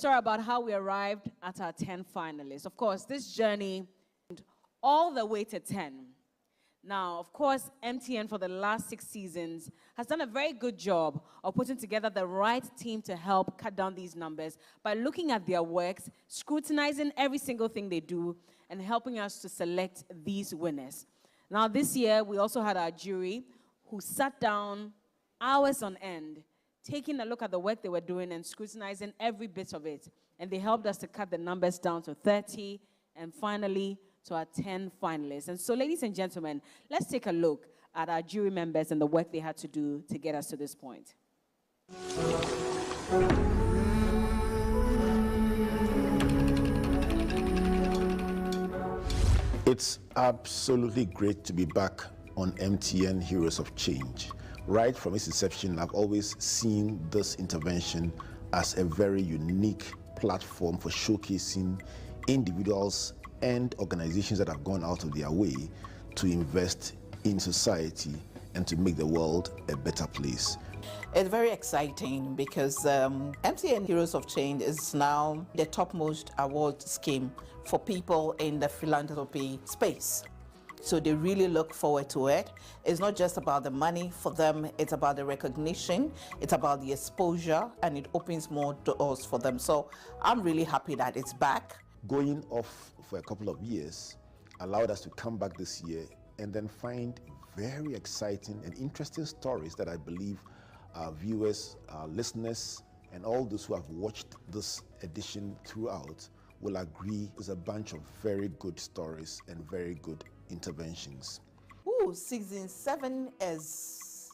story about how we arrived at our 10 finalists. Of course, this journey all the way to 10. Now, of course, MTN for the last 6 seasons has done a very good job of putting together the right team to help cut down these numbers by looking at their works, scrutinizing every single thing they do, and helping us to select these winners. Now, this year, we also had our jury who sat down hours on end, taking a look at the work they were doing and scrutinizing every bit of it. And they helped us to cut the numbers down to 30, and finally, to our 10 finalists. And so, ladies and gentlemen, let's take a look at our jury members and the work they had to do to get us to this point. It's absolutely great to be back on MTN Heroes of Change. Right from its inception, I've always seen this intervention as a very unique platform for showcasing individuals and organizations that have gone out of their way to invest in society and to make the world a better place. It's very exciting because MTN Heroes of Change is now the topmost award scheme for people in the philanthropy space. So they really look forward to it. It's not just about the money for them, it's about the recognition, it's about the exposure, and it opens more doors for them. So I'm really happy that it's back. Going off for a couple of years allowed us to come back this year and then find very exciting and interesting stories that I believe our viewers, our listeners, and all those who have watched this edition throughout will agree is a bunch of very good stories and very good interventions. Ooh, season 7 has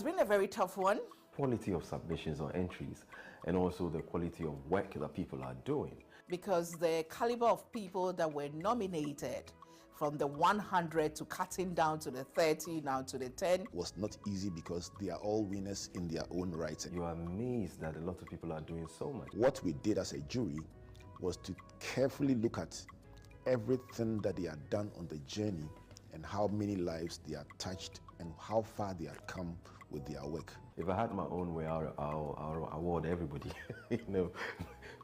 been a very tough one. Quality of submissions or entries, and also the quality of work that people are doing. Because the caliber of people that were nominated, from the 100 to cutting down to the 30, now to the 10, was not easy because they are all winners in their own right. You are amazed that a lot of people are doing so much. What we did as a jury was to carefully look at everything that they had done on the journey and how many lives they had touched and how far they had come with their work. If I had my own way, I'll award everybody, you know,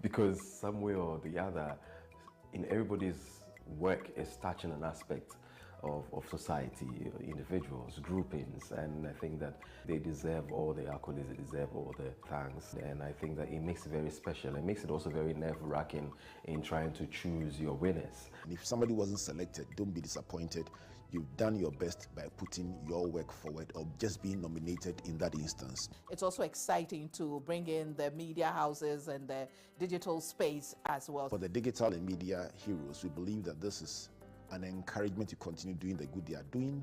because some way or the other, in everybody's work is touching an aspect of society, individuals, groupings, and I think that they deserve all the accolades, they deserve all the thanks, and I think that it makes it very special. It makes it also very nerve-wracking in trying to choose your winners. And if somebody wasn't selected, don't be disappointed. You've done your best by putting your work forward or just being nominated in that instance. It's also exciting to bring in the media houses and the digital space as well. For the digital and media heroes, we believe that this is an encouragement to continue doing the good they are doing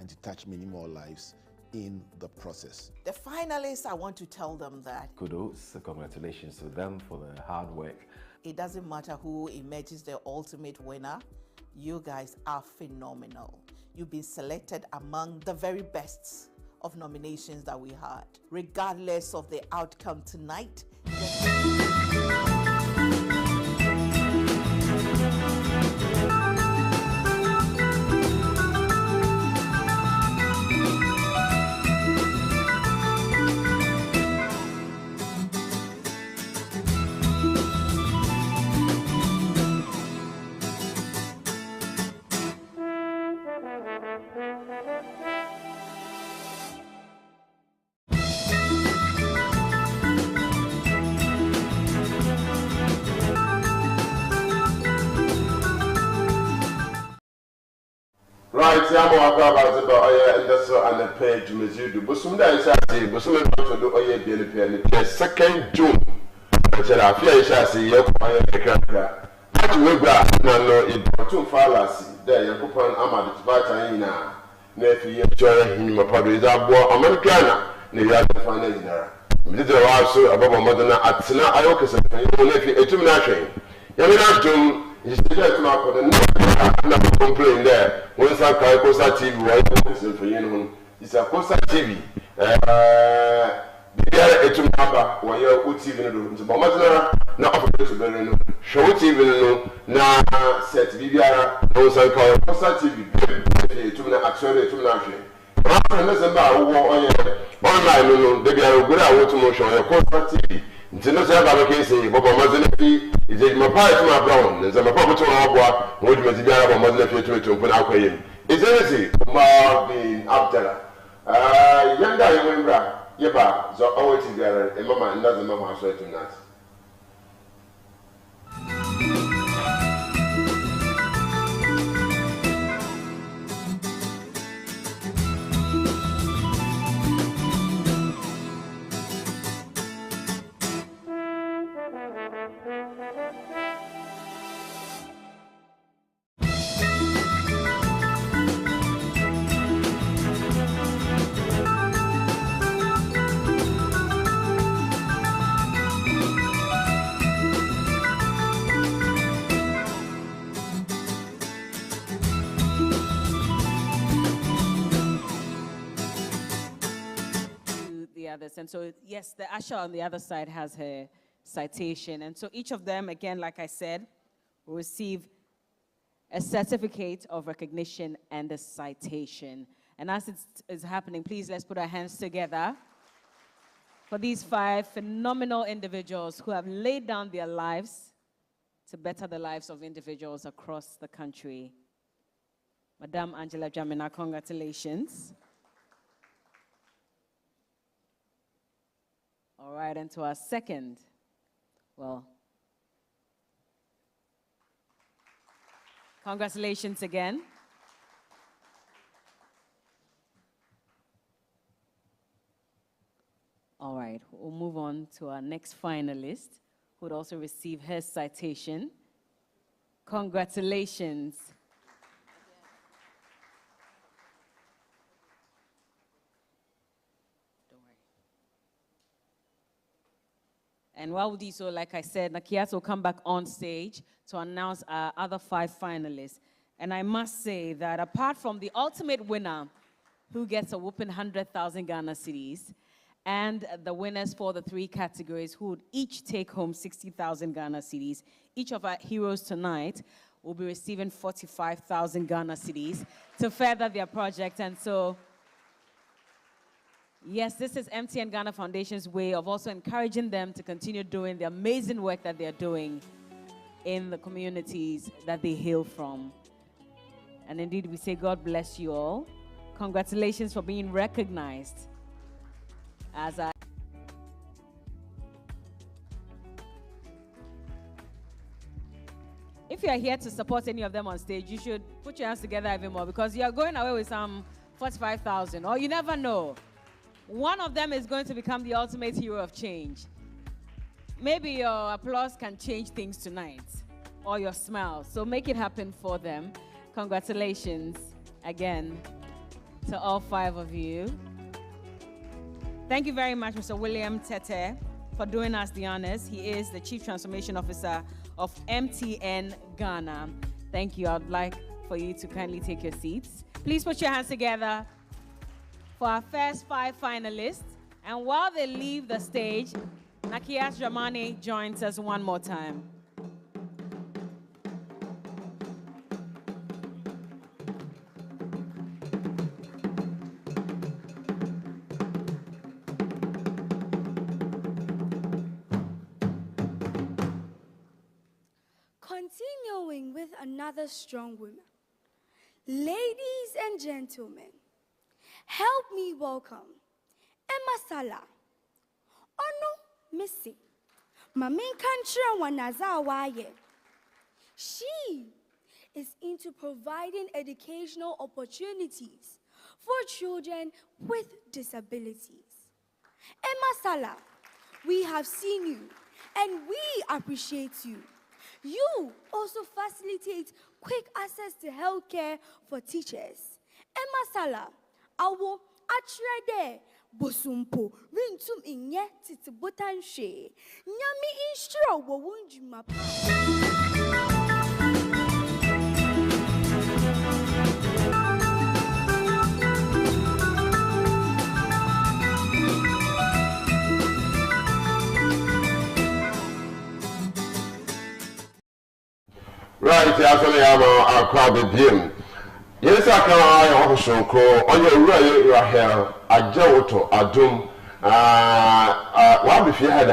and to touch many more lives in the process. The finalists, I want to tell them that Kudos, congratulations to them for the hard work. it doesn't matter who emerges the ultimate winner. You guys are phenomenal. You've been selected among the very best of nominations that we had. Regardless of the outcome tonight, right, I'm about the and that's on the page, Monsieur Busunda is asking, Busuma to do Oye Bielipia, 2nd June. But I feel I see your quiet. But we got no, it too fallacy. There, you put on Amad Vitaina, nephew, him a public that war Americana, near the final. Little also above Madonna at Sina Iokas and nephew, a two-nation. Yaminatu. He said to my not complain there. Once I call Costa TV, right? For you, it's a Costa TV. The other two number, why you're TV in the Bomatana, not offered to Berlin. Show TV, now set VBR, no one call Costa TV. To actually to nothing. Online, they are good at motion, Costa TV. nti no say ba make say bobo mazene fi ije ma pa to ma brown nze ma pa to na oboa wo di mezi biara bobo mazene fi to mpo na akoyem ije ne say Marvin Abdallah yanda yewembra yeba zo always together e mama ndaze mama so etum nat. And so, yes, the usher on the other side has her citation. And so each of them, again, like I said, will receive a certificate of recognition and a citation. And as it is happening, please let's put our hands together for these 5 phenomenal individuals who have laid down their lives to better the lives of individuals across the country. Madam Angela Dwamena, congratulations. All right, and to our second, well, congratulations again. All right, we'll move on to our next finalist, who would also receive her citation. Congratulations. And while we do so, like I said, Nakiat will come back on stage to announce our other 5 finalists. And I must say that apart from the ultimate winner, who gets a whooping 100,000 Ghana cedis, and the winners for the 3 categories, who would each take home 60,000 Ghana cedis, each of our heroes tonight will be receiving 45,000 Ghana cedis to further their project. And so, yes, this is MTN Ghana Foundation's way of also encouraging them to continue doing the amazing work that they're doing in the communities that they hail from. And indeed, we say God bless you all. Congratulations for being recognized as a... If you are here to support any of them on stage, you should put your hands together even more, because you are going away with some 45,000, or you never know. One of them is going to become the ultimate hero of change. Maybe your applause can change things tonight, or your smile. So make it happen for them. Congratulations again to all 5 of you. Thank you very much, Mr. William Tete, for doing us the honors. He is the Chief Transformation Officer of MTN Ghana. Thank you. I'd like for you to kindly take your seats. Please put your hands together for our first 5 finalists. And while they leave the stage, Nakiat Dramani joins us one more time. Continuing with another strong woman. Ladies and gentlemen, help me welcome Emma Salah. Ono Missy. Mamin Kanchira Wanazawaye. She is into providing educational opportunities for children with disabilities. Emma Salah, we have seen you and we appreciate you. You also facilitate quick access to healthcare for teachers. Emma Salah, awo atrede bosumpo rintum inye titibotanshe nyami instro wo wunjuma. Right, actually, I'm a crowd of him. Yes, I can also call on your right here. I Joto, Adum, what if you had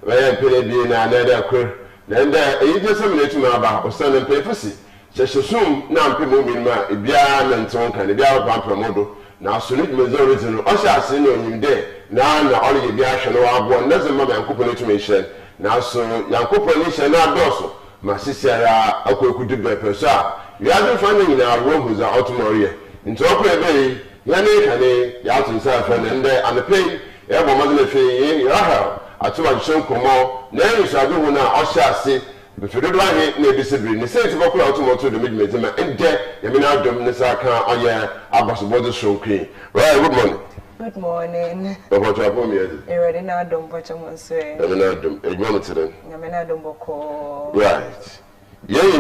where Penny na another queer. Then there, you just a minute to my back or send them papacy. Soon, now people mean my Ibian and Tonk and the Biara Promodo. Now, soon it was original. I shall see you there. Now, only the Biash and one doesn't matter and couple information. Now, so young couple nation now dorsal. My sister, I could do better. Sir, you haven't finding in our room who's out tomorrow. Into a bay, Yannick and the out himself and there and the pay. Everyone was in the fee. I told my son, come on. Now you shall do now. I shall see. But you don't like it, maybe Sabine. The same to go out to the midnight and dead. You mean, I'll do Nessaka on your Abbas Border show queen. Right, good morning. Good morning. But what you have for me? You already know don't watch them on say. I mean, I don't to them. I mean, I don't boko. Right. There, you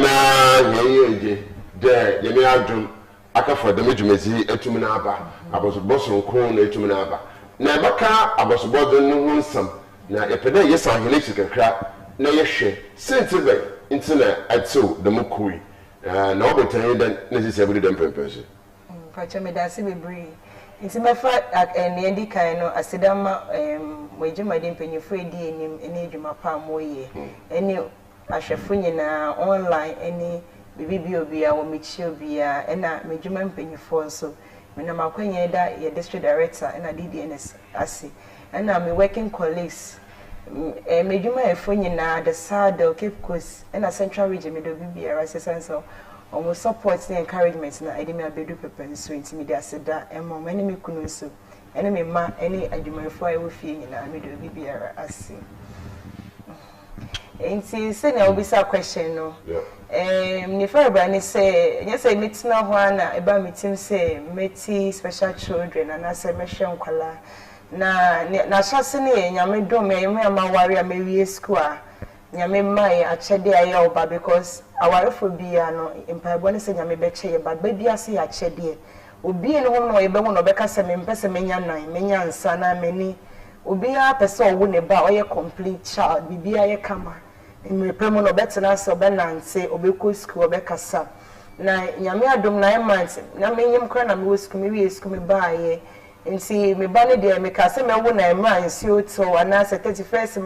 mean, I do. I can for the Midjumezi, Etuminaba. I was a boss on corn, Etuminaba. Never car, I was a border no one some. Now, if I yes, I can crack. Na yeshe sensible internet atso the mokui na obotan den na sisi abudi dem pempese pacha me da se bebre nti me fa na edi kan no asedama wejuma de mpanyefo edi enim ene edwuma pa moye ene ahwefo nyina online ene bibi obia wo mechi obia ena mejuma mpanyefo nso me na makwanya da ye district director ena DDNS ase ena me working colleagues Mejuma Efunyina, the Sado, Cape Coast, and a central region, Middle assistance almost support the encouragement. I didn't have bedu paper and so intimidate Seda, and more enemy kunusu, enemy ma, any Ajuma for I will feel in a middle BBR as see. And see, say, I will be some question. No, if everybody say, yes, I meet now one about meeting, say, Meti special children, and I say, Mission Kala. Na chance ni nyame do me ma wari amewie school a nyame mai achede aye oba because awarefo bia no empaibo ne se nyame beche ye ba bia se ya achede obi ne ho no ye be ho no beka se me mpese menya nan menya nsa na meni obi a pese owo ne ba oye complete child bibia ye kama mrepem no betena se obenante obeko school obekasa na nyame adom 9 months na menyim kra na me wo school me wie school me ba ye nti me ba ne de me ka se me wo na emra nsi oto ana se 31st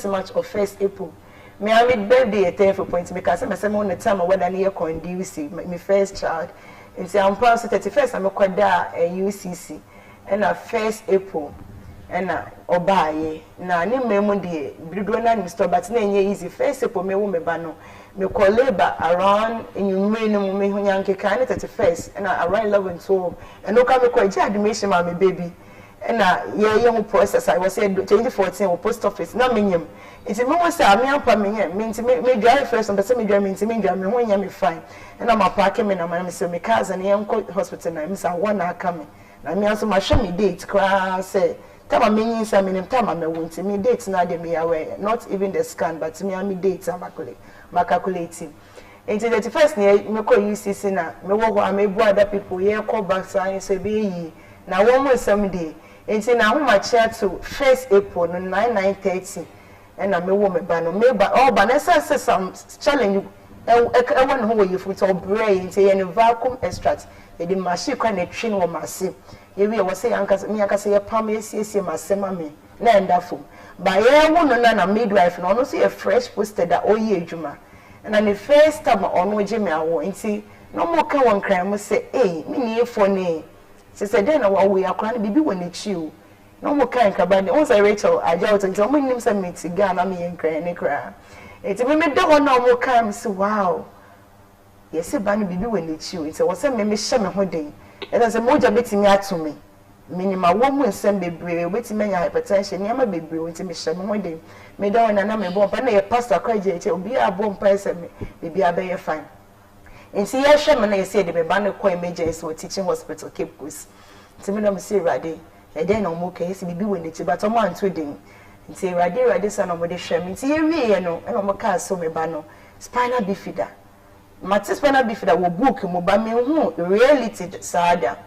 March or 1st April me am mid birthday at 10 point me ka se me se mo na time whether na ye conducive me first child nti am proud se 31st am kwada UCC and 1st April and obaye na ne memu de brido na ni store but na enye easy 1st April me wo me ba no me call labor around in you no me hunyanke kan 31st and around 11 so and no come call admission my baby and yeah who process I was said 2014 or post office na menyem it me was say me ampa me me drive first and person me drive me drive me when me fine and I'm parking me na me say me cars and yam hospital na me say one na come na me also ma show me date class say time am mean say me time am want me date na dey me aware not even the scan but me am date am calculating into the first near me call UCC na me wo ho am ebu other people here call back science say be yi na one more someday into na home chair to 1st April no 9:30 and na me wo me ba no me ba all ba na say some challenge e won ho you fruit or brain into any vacuum extract e the machine kwa na twin wo machine ye we wo say anka me anka say pam esiesie masema me na ndafo ba ye wo no na midwife no no say a fresh posted that oyi adwuma and the first time on je me awo nti no mo ka won kran mo say eh me ni efo ne se say den na we akra na bibi woni chi o no mo kan ka ba ne on say Rachel aja o nti mo nim say me ti ga na me yen kran ne kra nti me de ho na mo kan say wow yes ba no bibi woni chi o nti wo say me hye me ho den e say mo ja betimi atumi minima wo mu nsem bebre obetimi nya hypertension niam bebre nti me hye me ho den me da wona na me bo pa na ye pastor kwaje eche obi abo mpa ese me bibi abaye fine nti ye hye me na ye say de be ba ne ko emergency wo teaching hospital Cape Coast nti me na me say rade e den na mo ka ye say bibi woni chi but o man to den nti rade sa na mo de hye me nti ye wie ye no e na mo ka so me ba no spinal bifida mate spinal bifida wo book mo ba me hu reality sada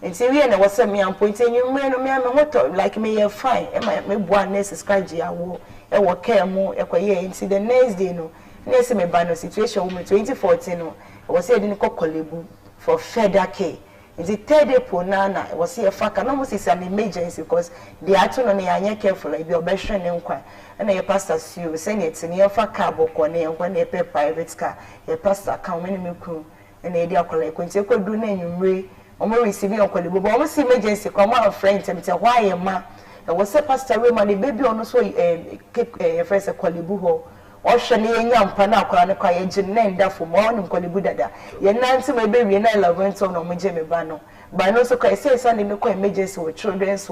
nti wie na wo say me am point enyu me no me am hoto like me ye fine e me boa nurse scribe awo e wo care mo e koye nti the next day no nurse me ba no situation wo me 2014 no wo say dey ko kolebu for further care the third April nana was here for almost is an emergency because the actual no careful like the obession and a pastor you send it in your for cabo corner when they pay private car a pastor come when you cool and the idea collect when you could do name you receiving on Kolibu but almost emergency come out friends and tell why a man there was a pastor woman the baby on so a first a Kolibu Oshani young pana kwana kwa yejinenda for morning Kolibu dada ye nanti my baby na 11 ton no mejeme bano but no so kwa say Sunday me kwa emergency with children's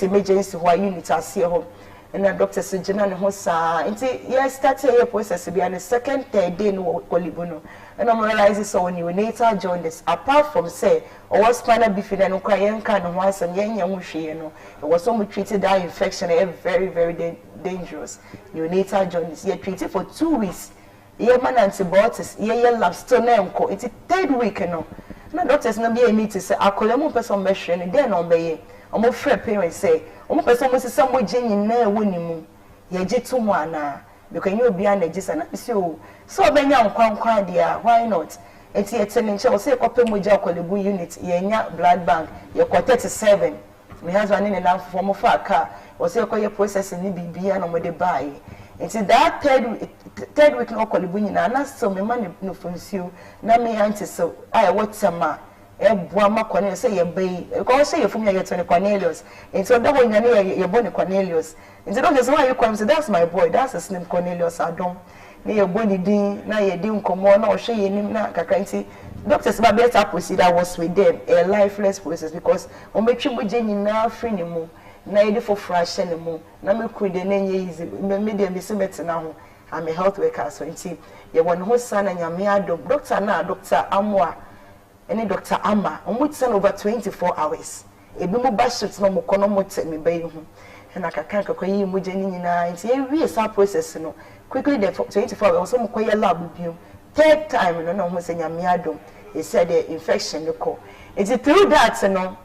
emergency why unit as here home and the doctor said jina ne ho saa nti ye start here process be and the second third day no Kolibu no and I realize so when you neonatal jaundice apart from say or spinal bifida no kwa yenka no ho asem yenya ho hwe no it was so much treated that infection very dangerous neonatal jaundice you treated for 2 weeks you man antibiotics you lab still na enko it's third week no na doctors no be emi to say akolemu person be hwe no then on be ye omo free parents say omo person mo sisa mo gye nyina e woni mu ye gye to mo ana because you be an ejisa na so obenya nkwankwa dia why not eti eteninche o say kope mo gye Kolibu unit ye nya blood bank ye ko 37 my husband in na for mo fa car o say ko ye processing ni bibia na mo de buy eti that third week no Kolibu nyina na so me man no funsuo na me auntie so I whatsama ebua ma Cornelius say ye bay ko say ye fumya ye to Cornelius enti o da wo nyane ye boni Cornelius enti don't say why you come say that's my boy that's his name Cornelius Adom na ye boni din na ye din komo na o hwe ye nim na kakra enti doctors ba better procedure was with them a lifeless process because o metwi mo gye nyina free ni mu na ye for fresh ni mu na me ku de na nye easy me de me se na ho I'm a health worker so enti ye won ho sana nyame Adom doctor na doctor Amwa any Dr. Amma, I'm send over 24 hours. A bimu bashut no mukono mote me bay hu. And I can't call you mujeni na. It's a process no. Quickly the 24 hours also mukoya lab you. Third time no mo senya miado. He said the infection no ko. It's through that no.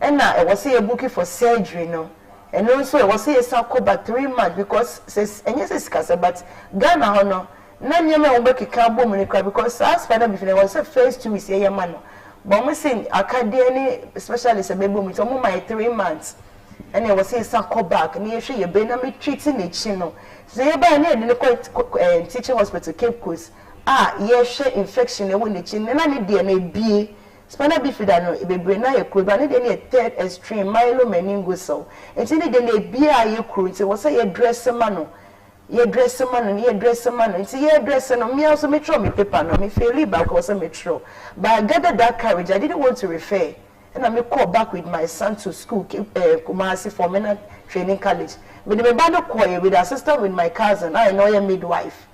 And I was say a booking for surgery no. And also I was say a circle back 3 months because says and yes it's but Ghana no. Na nyame wo be keka bom ne kwa because as father before was the first 2 weeks ye man no but we say academy specialist be bom to mo my 3 months and I was say some call back na ye hwe ye be na me treating ne chi no so ye ba na ne teaching hospital Cape Coast ye hwe infection e wo ne chi na ne de na bie spinal bifida no bebre na ye kuro ba ne de ne third extreme myelomeningocele enti ne de na bie a ye kuro enti wo say ye dress man no ye dress man nti ye dress no me also me throw me paper no me feel back also me throw but I gathered that courage I didn't want to refer and I me call back with my son to school Kumasi for men training college but me band choir with assistant with my cousin I know your midwife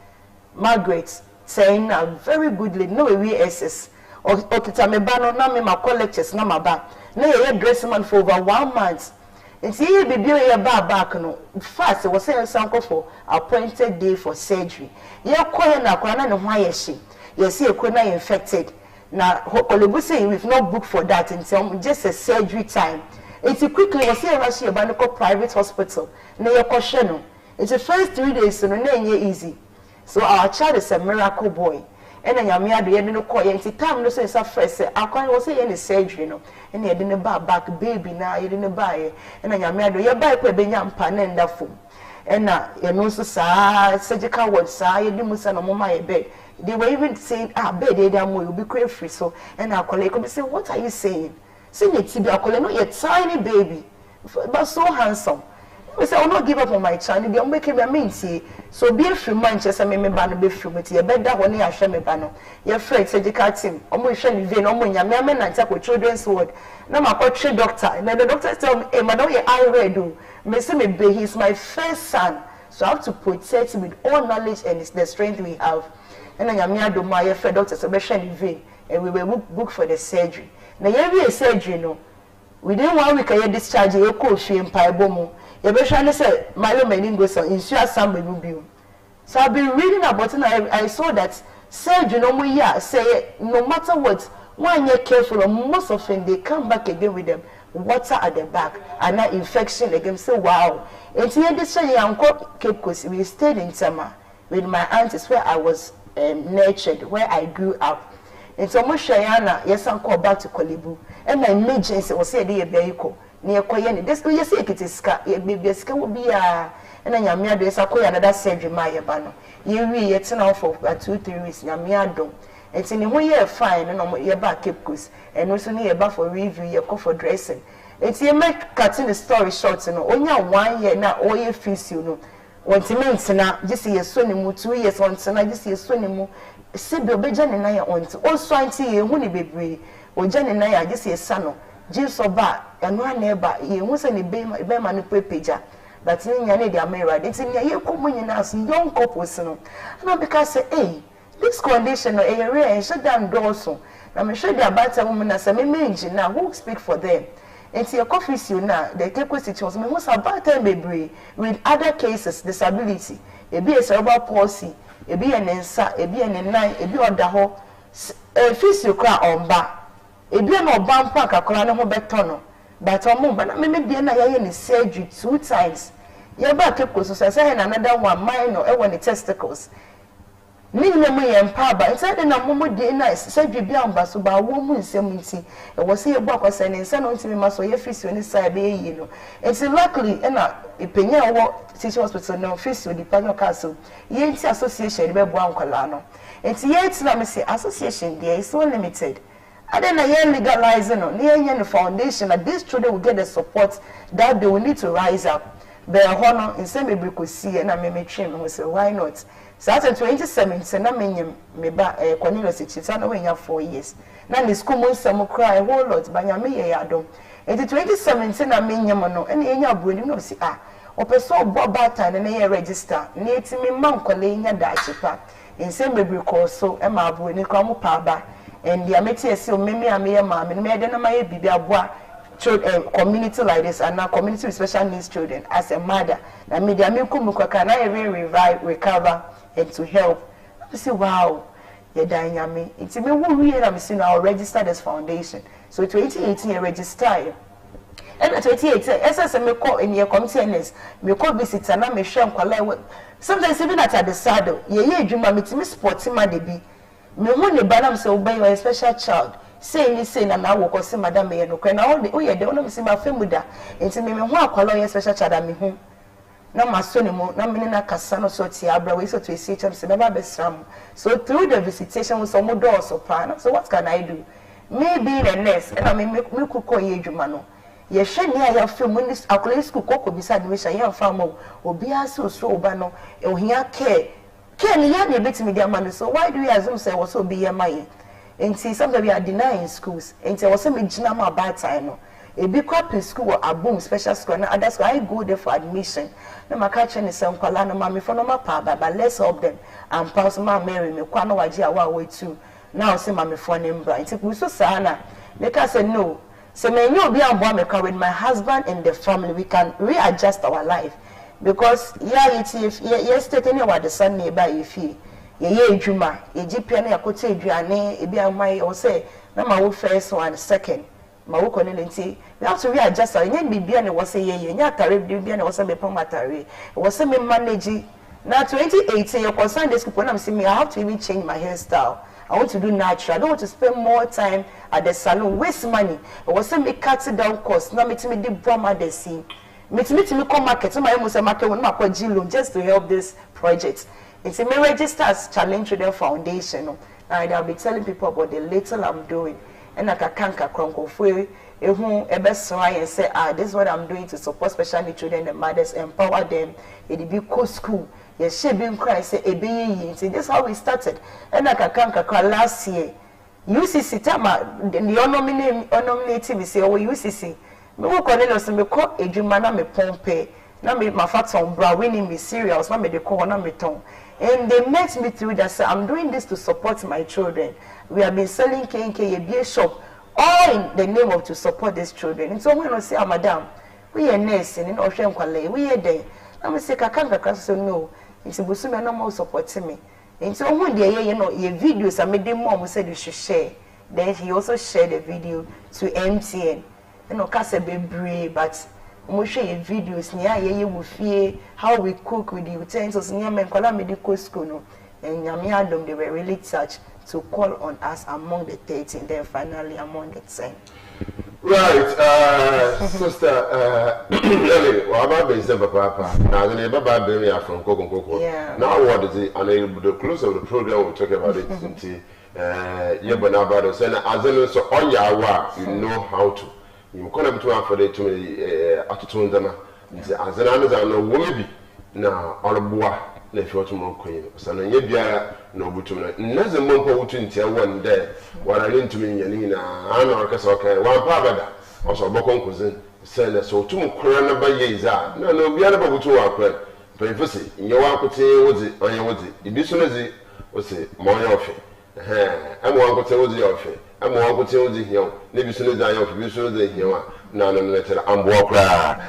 Margaret saying a very good lady no we SS or kita me band na me ma call lectures na ma ba na ye dress man for over 1 month. It's here baby your back no fast was saying something for appointed day for surgery. Your corner na kwana no why she. You see a corner infected. Now Kolibu say we've not booked for that until just a surgery time. It's quickly was say rush your Banco private hospital. Na your question no. It's the first 3 days so no easy. So our child is a miracle boy. And then yamia do no call yenti time no say first say akwan was say any surgery no and ye didn't back baby na you didn't buy and then yamia do ye buy kwa benya mpa na ndafo and na ye no so sa surgical ward sa ye di musa no mama ye bed they were even saying bed they am will be quite free so and our colleague come say what are you saying say me tibi akole no ye tiny baby but so handsome. We say I will not give up on my child. They make me minty. So be a free Manchester me ban be free with you. Better when you share me ban. Your friend surgical team. Omo share me vein. Omo nyame me na take with children's ward. Na ma call tree doctor. And the doctor tell me, "Hey, madam, you I read do. Me say me be he's my first son. So I have to protect him with all knowledge and the strength we have." And then nyame do my your friend doctor so be share me vein. And we will book for the surgery. Na every surgery no. Within 1 week I discharge you call she in Paibomo. You be trying to say myelomeningocele insure somebody will be. So I've been reading about it and I saw that surgery no more year say no matter what, when you're careful, most often they come back again with them water at the back and that infection again. Say wow. And here this year uncle Cape Coast, we stayed in Tama with my aunties where I was nurtured, where I grew up. It's almost Shayana, yes, I'm called back to Kolibu. And my emergency was said, dear Beiko, near Koyani. This way, you say it is ska, maybe a ska will be a, and then Yamia does a Koya another surgery, my Bano. You read it now for 2-3 weeks, Yamia don't. It's in the way you're fine, and on your back, Cape Coast, and also near about for review, your call for dressing. It's your make cutting the story short, and only 1 year now, all your fees, you know. When to me, now, just see a son, 2 years on, and I just see a son. Sibyl Bejan and I want to also see a honey baby, or Jan and I just see a son, James or Bar, and one neighbor, you was any Bayman pager. That's in your lady Amira. It's in your common in us, young couples, and not because say, hey, this condition or area and shut down doors. So I'm sure they're about a woman as a manager now who speak for them. And see your coffee, you now, the take situation was about time baby with other cases, disability, a be a cerebral palsy. Ebi enensa ebi enenan ebi odaho fisi okra omba ebi na oba mpo akakora ne ho beto no but omo ba na me bia na yaye ne surgery 2 times ye ba kepo so say another one minor e won the testicles ni nyemu ye mpa ba inside na momo de na surgery bia omba so ba wo mu nsem nti e wo se ye bo akwasa ne nsa no ntimi ma so ye fisi oni sai be yi no it's luckily na ipenya wo teaching hospital no physio department castle yenti association be bo ankwala no enti yenti na me say association there is so limited and then you legalizing no near the foundation that these children will get the support that they will need to rise up be honor in same be could see na me train me say why not so after 2017 na me ba Cornelius Chita na we 4 years na the school mo some cry a whole lot ba nya me ye adom enti 2017 na me nyam no ene enya abroni no si opeso bo bata na ye register na etimi mankwale nya da achipa nsem bebre ko so e ma abroni kwa mo pa ba and the ameti ese o meme ame ma me me de na ma ye bibi aboa community like this and now community with special needs children as a mother na me de ame kumu kwa kana revive recover and to help I say wow ye dan nyame iti me wo wie na me see now register this foundation so 2018 you register and 2018 SSM me call in your community me call visitor na me hwe nkwala sometimes even at the saddle ye adwuma me timi sport ma de bi me hu ne banam say obey your special child say ni say na wo ko say madam me no kwen na o ye de ono me say ma femuda enti me hu akwala your special child me hu na maso ne mo na me na kasa no so ti abra we so to see cham say never be sram so through the visitation we so mo door so pa so what can I do maybe the nurse and I me cook ko ye adwuma no ye hwe ne ya film ni akwala school ko bisa de we sha ye fam obi aso so oba no ohia care ni ya na beti media man so why do you assume say was so be your my enti sometimes we are denying schools enti was me gina ma bad time no e be crop in school or abom special school na others I go there for admission na maka che ne say nkwala no ma me for no ma pa ba let's help them and pass ma Mary me kwa no waje awa we too now say ma me for nembra enti we so sana make us say no so me no be am me with my husband and the family we can readjust our life because yesterday any what the sun nearby if ye adwuma ye gpia na yakote aduane e bia mai o say na ma wo first one second ma wo kono nti we have to readjust our nya bibia na wo say ye nya tare bibia na wo say me pon matare wo say me manage na 2018 your concern this people na say me I have to even change my hairstyle I want to do natural I don't want to spend more time at the salon waste money wo say me cut down cost na me timi di broma the scene me come market so my must market when ma G loan just to help this project it's a me register as Challenge Children Foundation and I'll be telling people about the little I'm doing and I can kronko fu ehu ebesra and say this is what I'm doing to support special needs children and mothers empower them it be co school ye she be cry say ebe yi this is how we started and I can last year UCC tama the nominating me say oh UCC me wo Cornelius me ko edwuma na me pompe na me mafaton bra winning me cereals na me de ko na me ton and they met me through that say I'm doing this to support my children we have been selling KNK a shop all in the name of to support these children and so when I say madam we are nurse and no hwe nkwale we are there na me say kakaka so no it's busu me no more supporting me and so when they you know your videos I made them mom said you should share then he also shared the video to MTN you know kase bebre but mo share videos nia ye wo fie how we cook with the utensils nia men kola medical school no And Nyamiadum, they were really touched to call on us among the 13, then finally among the 10. Right, sister, well, about being said, Papa, now the neighbor by Bemia from Coco. Now, what is it? And the close of the program, we'll talk about it. Yeah, but now about us, and as in so on your work, you know how to. You call them to one for the to me, attitude them. As an answer, no woman be now, all a boy, if you're to more queen. So, no, no, but to another month or two until one day. What I need to mean, Yanina, I know, because okay, one part also Bocon cousin, send us so 2 crown by years. No, be able to work well. But if you see, you want to say, what's it, on your what's it, it is soon as it was it, more often. I'm one could tell the offer. I'm one could tell the hill, maybe soon as I have to be sure the hill. No, I'm walking.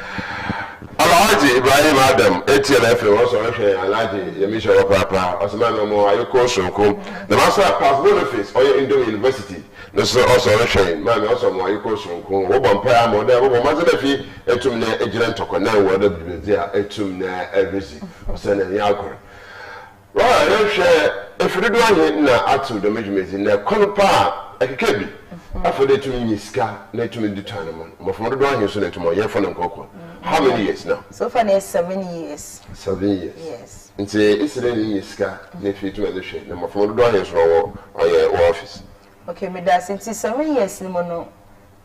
Alaji Ibrahim Adam, ATLF, also Alaji Yamisha Papa, Osman Mo, Ayoko Shunkum, the master of past benefits, or Indo University. This also Russian, Mammy also Ayoko Shunkum, Wobon Pam, or Never Mazafi, Etumne, Agent Tokona, whether there, Etumne, everything, or sending Yakor. Right, I share if you do not to the measurements in the Konopa, a kebi. After they to me, Ska, let me do tournament. My father doing you soon to my year for them cocoa. How many years now? So far, 7 years. 7 years. Yes. And say, it's a year, Ska, if you to the shade. My father doing his role on your office. Okay, me that's it. 7 years, Limono.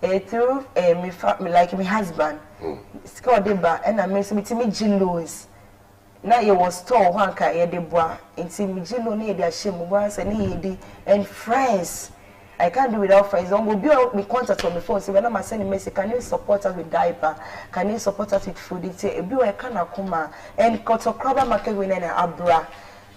Through me like my husband. Scott Deba, and I miss me to me, Jill Lewis. Now you was store one ka ye de boa nti me Jill no ye de ahye mu boa say ne ye and friends. I can't do without friends. Don't go me contact on the phone. So when I'm sending message, can you support us with diaper? Can you support us with food? It's a be I can akuma and koto kraba market we na abra.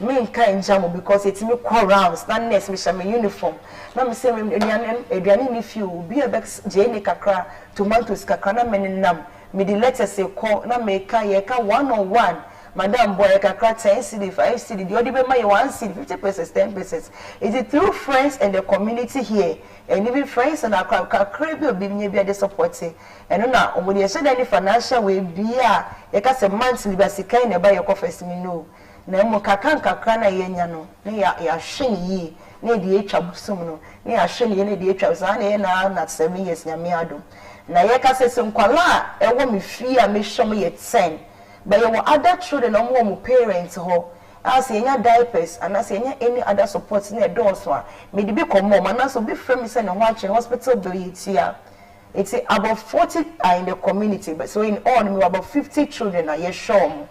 Me nka enjamu because it's me call rounds. Na next me shame uniform. Na me say me eduane ni few be a bex jene kakra tomatoes kakra na menenam. Me the letters say call na me ka ye ka 1-on-1. Madam boy, I can 10 CD, 5 CD, the other way, 1 CD, 50%, 10%. Is it through friends and the community here? And even friends and our crave will be near the supporting. And now, when you said any financial way, be a cast a monthly basic kind of buy your coffee, me know. Nemo Kakan Kakana Yeniano, near a shin ye, near the H of Sumno, near a shin ye, the H of Zane, not 7 years, Yamiado. Nayaka says some Kala, a woman fear me show me at 10. But you other children or more parents who are saying diapers and I say any other supports in the doors. Maybe become mom and also be famous and watching hospital bill here. It's about 40 are in the community, but so in all, we about 50 children are yes sure.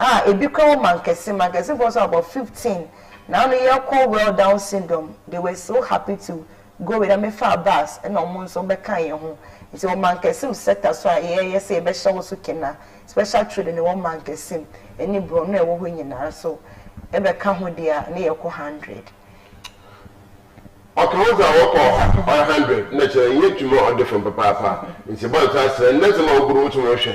It become Mankesi was about 15. Now they are called well Down syndrome. They were so happy to go with a far bus and almost on the kind of it's a Mankesi set us why yes, say best also can. Special children, one man can sing any brown never winning so ever come with their near 100. Okay, what's our 100? Naturally, yet you more different papa. It's about us, and let's go to Russia.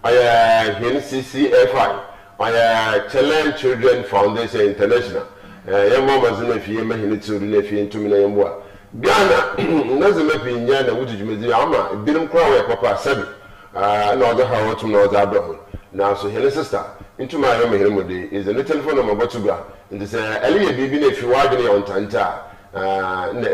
I am CCFI, I Challenge Children Foundation International. Young mamas in a few minutes to the 2 million more. Ghana, doesn't make me Yana, which is Ama, didn't cry papa 7. No, how to know that now. So, here, sister, into my room is a telephone number to go. And they say, Elia, baby, if you are on Tanta,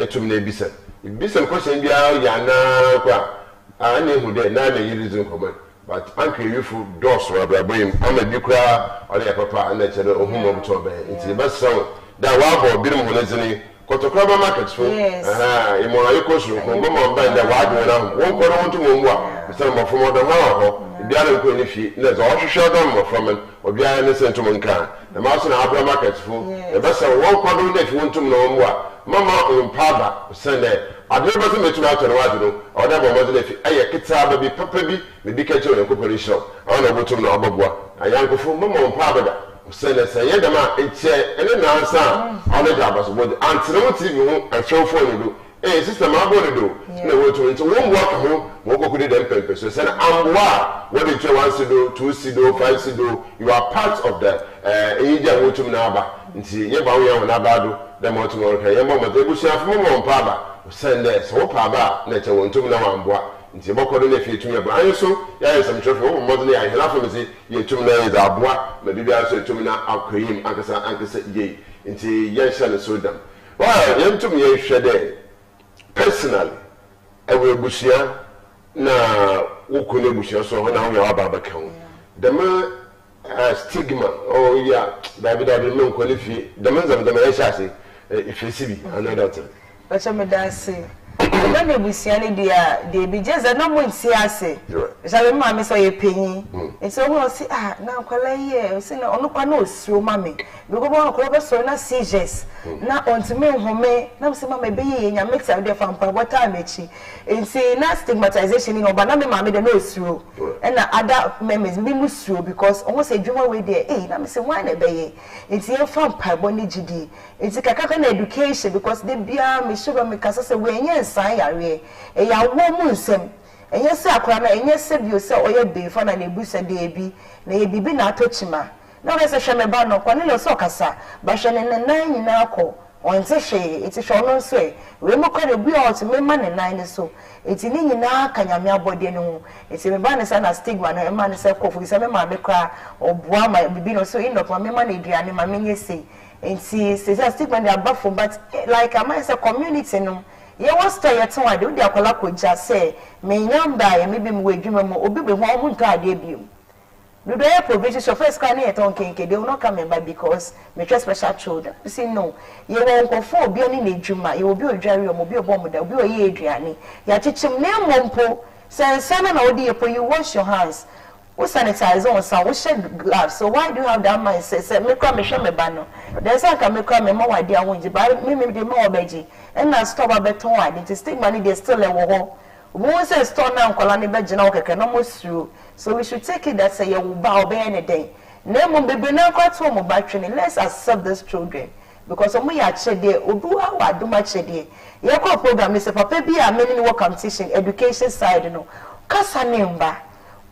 to me, Bison. If Bison question be out, Yana, I know who they 9 years in common. But Uncle, you for doors, I'm a big crowd, or a papa, and that's a home of Tobe. It's the best song. That one for Bill Monazini. Kotokraba markets for Imoyako, Mama, by the wide around 1 quarter to 1. Some of more than how the other queen, there's also short number from it, or be an innocent to mankind. The mouse and Abra markets full. The best of 1 quarter if you want to know what. Mama in Paba, send it. I've never met you out of the water, or never was if I could have be puppy, maybe catch you in a corporation. I don't know to know about a young fool, Mama and Paba. Send us a Yadama, it's and then answer on the job as well. Answer no TV and show for you. Hey, sister, I'm going to do. No, to one walk home, walk up with them papers. So, send what did you want to do? 2 CDO, 5 CDO. You are part of the India Wotum Naba. And see, you bow your Nabado, the Motumor, your mama, they will share from Mama Paba. Send us, so Paba, let you want to know. nti bɔkɔdo na fie tumi aba ayo so ya yɛ some trophy wo mmɔdo na ya hela fo me say ye tumi na yɛ za aboa ma bibia so tumi na akoyim ankasa ye nti yɛ hye ne so dam wa yɛ tumi yɛ hwɛ dɛ personally ewe busia na wokone busia so ho na ho ya aba ba kan dem stigma oh yeah David me nkone fie dem nzam dem yɛ hye ase ifesi bi another thing but me da say when the busiani they be just no more nsiase so me mama so ye penyi and so we say na kwala here say na ono kwa na osiro mama because one kwala be so na seizures na ontime home na say mama be ye nya mix out there from what time echi and say na stigmatization no ba na me mama de na osiro and na other members be musiro because almost say dwuma we there na me say why na be ye and say from pabo ni gidi and say kaka na education because they bia me sugar me kasa say we nya san yare e ya wo mu nsem enye se akora na enye se bio se oye be fa na nebu se de bi na ye bibi na atochima na we se hwe me ba no kwa ne so kasa ba hwe ne nan nyina akọ onse hwe iti hwe no so e we mo kwa de bi o ti me ma ne nan ne so iti ni nyina kanyame abode no ho iti me ba ne sa na stigma na e ma ne se kofu se me ma me kwa oboa ma bibi no so ino kwa me ma na eduane ma me nye se enti se stigma dey abafo but like am say community no ye was to ye ton ade odi akola koja say me nyamba ye me bi mu adwuma mu obi be ho mu nka ade biom do do ye provision so first kan ye ton kenke they will not come by because me try special children you see no ye won nkofo obi oni na adwuma ye obi odware obi obom da obi oye aduane ya chichim na mompo sense na odi ye po you wash your hands we sanitize on sa we shed gloves so why do you have that mindset say me kwa me hwe me ba no there's a me kwa me ma wade awonji ba me de ma obeji and na stop abeton ade to stick money they still e wo ho we say store na nkola ne beji na okeke no mosuru so we should take it that say ye wo ba obe anything na mo bebe na kwa to mo ba twene let's accept these children because omo ya chede odu awa aduma chede ye ko program say papa bi a many work competition education side no kasa ne mba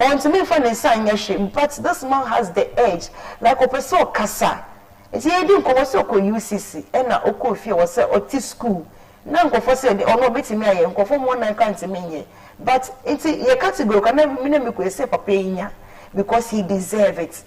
on to me for the sign but this man has the edge like opeso kasa enti e di nko so ko UCC e na okofie wo se oti school na nkofo se de ono betimi aye nkofo mo na kan timenye but enti ye category kana me na me ko say papa nya because he deserve it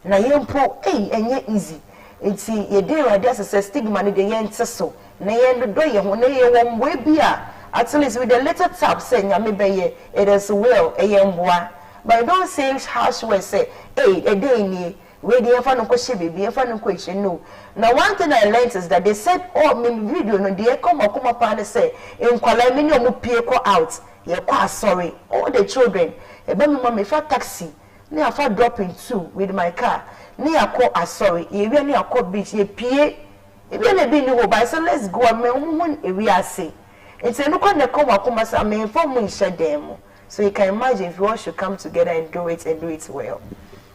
na yempo enye easy enti ye dey rade as stigma ne de yente so na ye do ye ho na ye wo mbo bia at least with the little tap say nya me be ye it is well e ye mboa but don't say harsh words say a day ni we dey fa no ko she baby fa no ko she no now one thing I learned is that they said oh me video no dey come pa ne say in kwala me ni omo pie ko out ye kwa sorry all the children e be me mama fa taxi ni afa dropping two with my car ni akọ asori ye wi ni akọ beach ye pie e bi na bi ni wo by so let's go me hun e wi ase enti no kwa ne come akoma sa me inform in shedem. So you can imagine if you all should come together and do it well.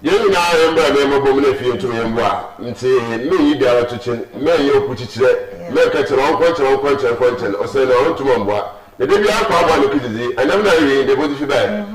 You know, I remember when I feel to him, until me, you are to chin, me, you put it there, make it wrong question, or say, no, to Mamba. The day I come on the kids, and I'm not in the body for that.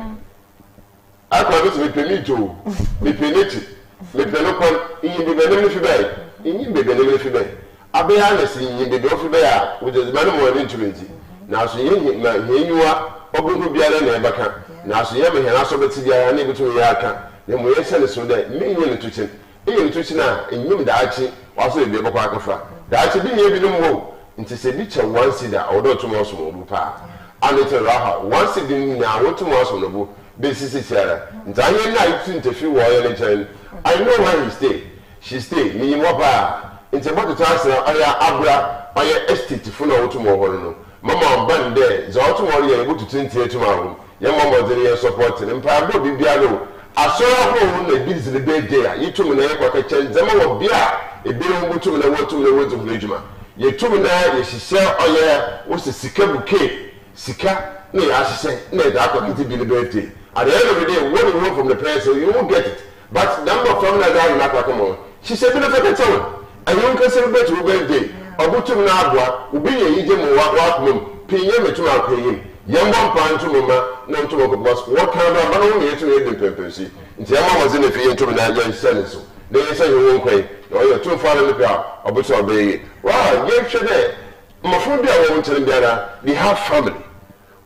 I call this with me too, with Penity, with the local in the benefit for that, in the benefit for that. I'll be honest in the door for that, with the man more intimacy. Now, so you are. Obu biara na ebaka na so ye me hena so beti biara na ebitu ye aka na mo ye sele so de me nye ntuchin na enyim da achi waso e bi bako akafa da achi bi nye bi no mo nti se bi che one sida odo to mo so mo bu pa anete raha one sida na wotu mo so no bu be sisi siara nti anye na itu ntefi wo ye le chen I know where she stay me mo pa nti mo to answer aya abra aya estate fu na wotu mo ho no mama ban there zo to worry you able to tintie to my room your mama dey here supporting and pa bo bibia no asora ho na bizi the birthday you to me na e kwaka chen zema wo bia e bi no mutu me na wotu me wotu me juma ye to me na ye hihye oye wo se sika buke sika na ya hihye na da kwakiti bi the birthday at the end of the day what you want from the person you won't get it but number from na guy na kwaka mo she said be the better and you can celebrate your birthday obutum na abua obi ye yije mu wa kumum pinye metum akoyim yembo mpantu mama na ntum ko boss what kind of man no yetu ye dem pempensi nti yamma wazi na fiye ntum na ya sene so de yesa ye won kwai o ye tun fara le pa obutu obeye wa ye hwede mafo bia wo ntere biara they have family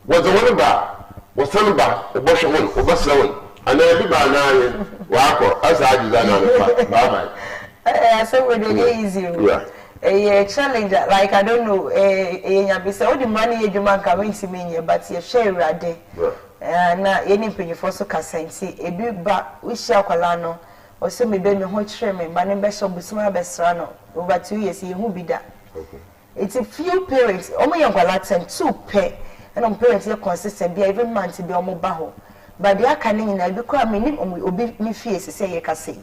was the one ba wasan ba obosho won obasra won ana bi ba na ye wako asa ajuza na bye bye. I said with the easy. Yeah. A challenge like I don't know all the money you man coming to me but you share a day. Na any penny for so kasenti e bi ba we share kwala no o se me be me ho kire me ba ne be so busuma be sra no over 2 years ye hu bi da. It's a few parents omo ye kwala 10 2 pe and parents ye consistent be every month be omo ba ho but they are canning na bi kwa me ni obi ni fie se ye kase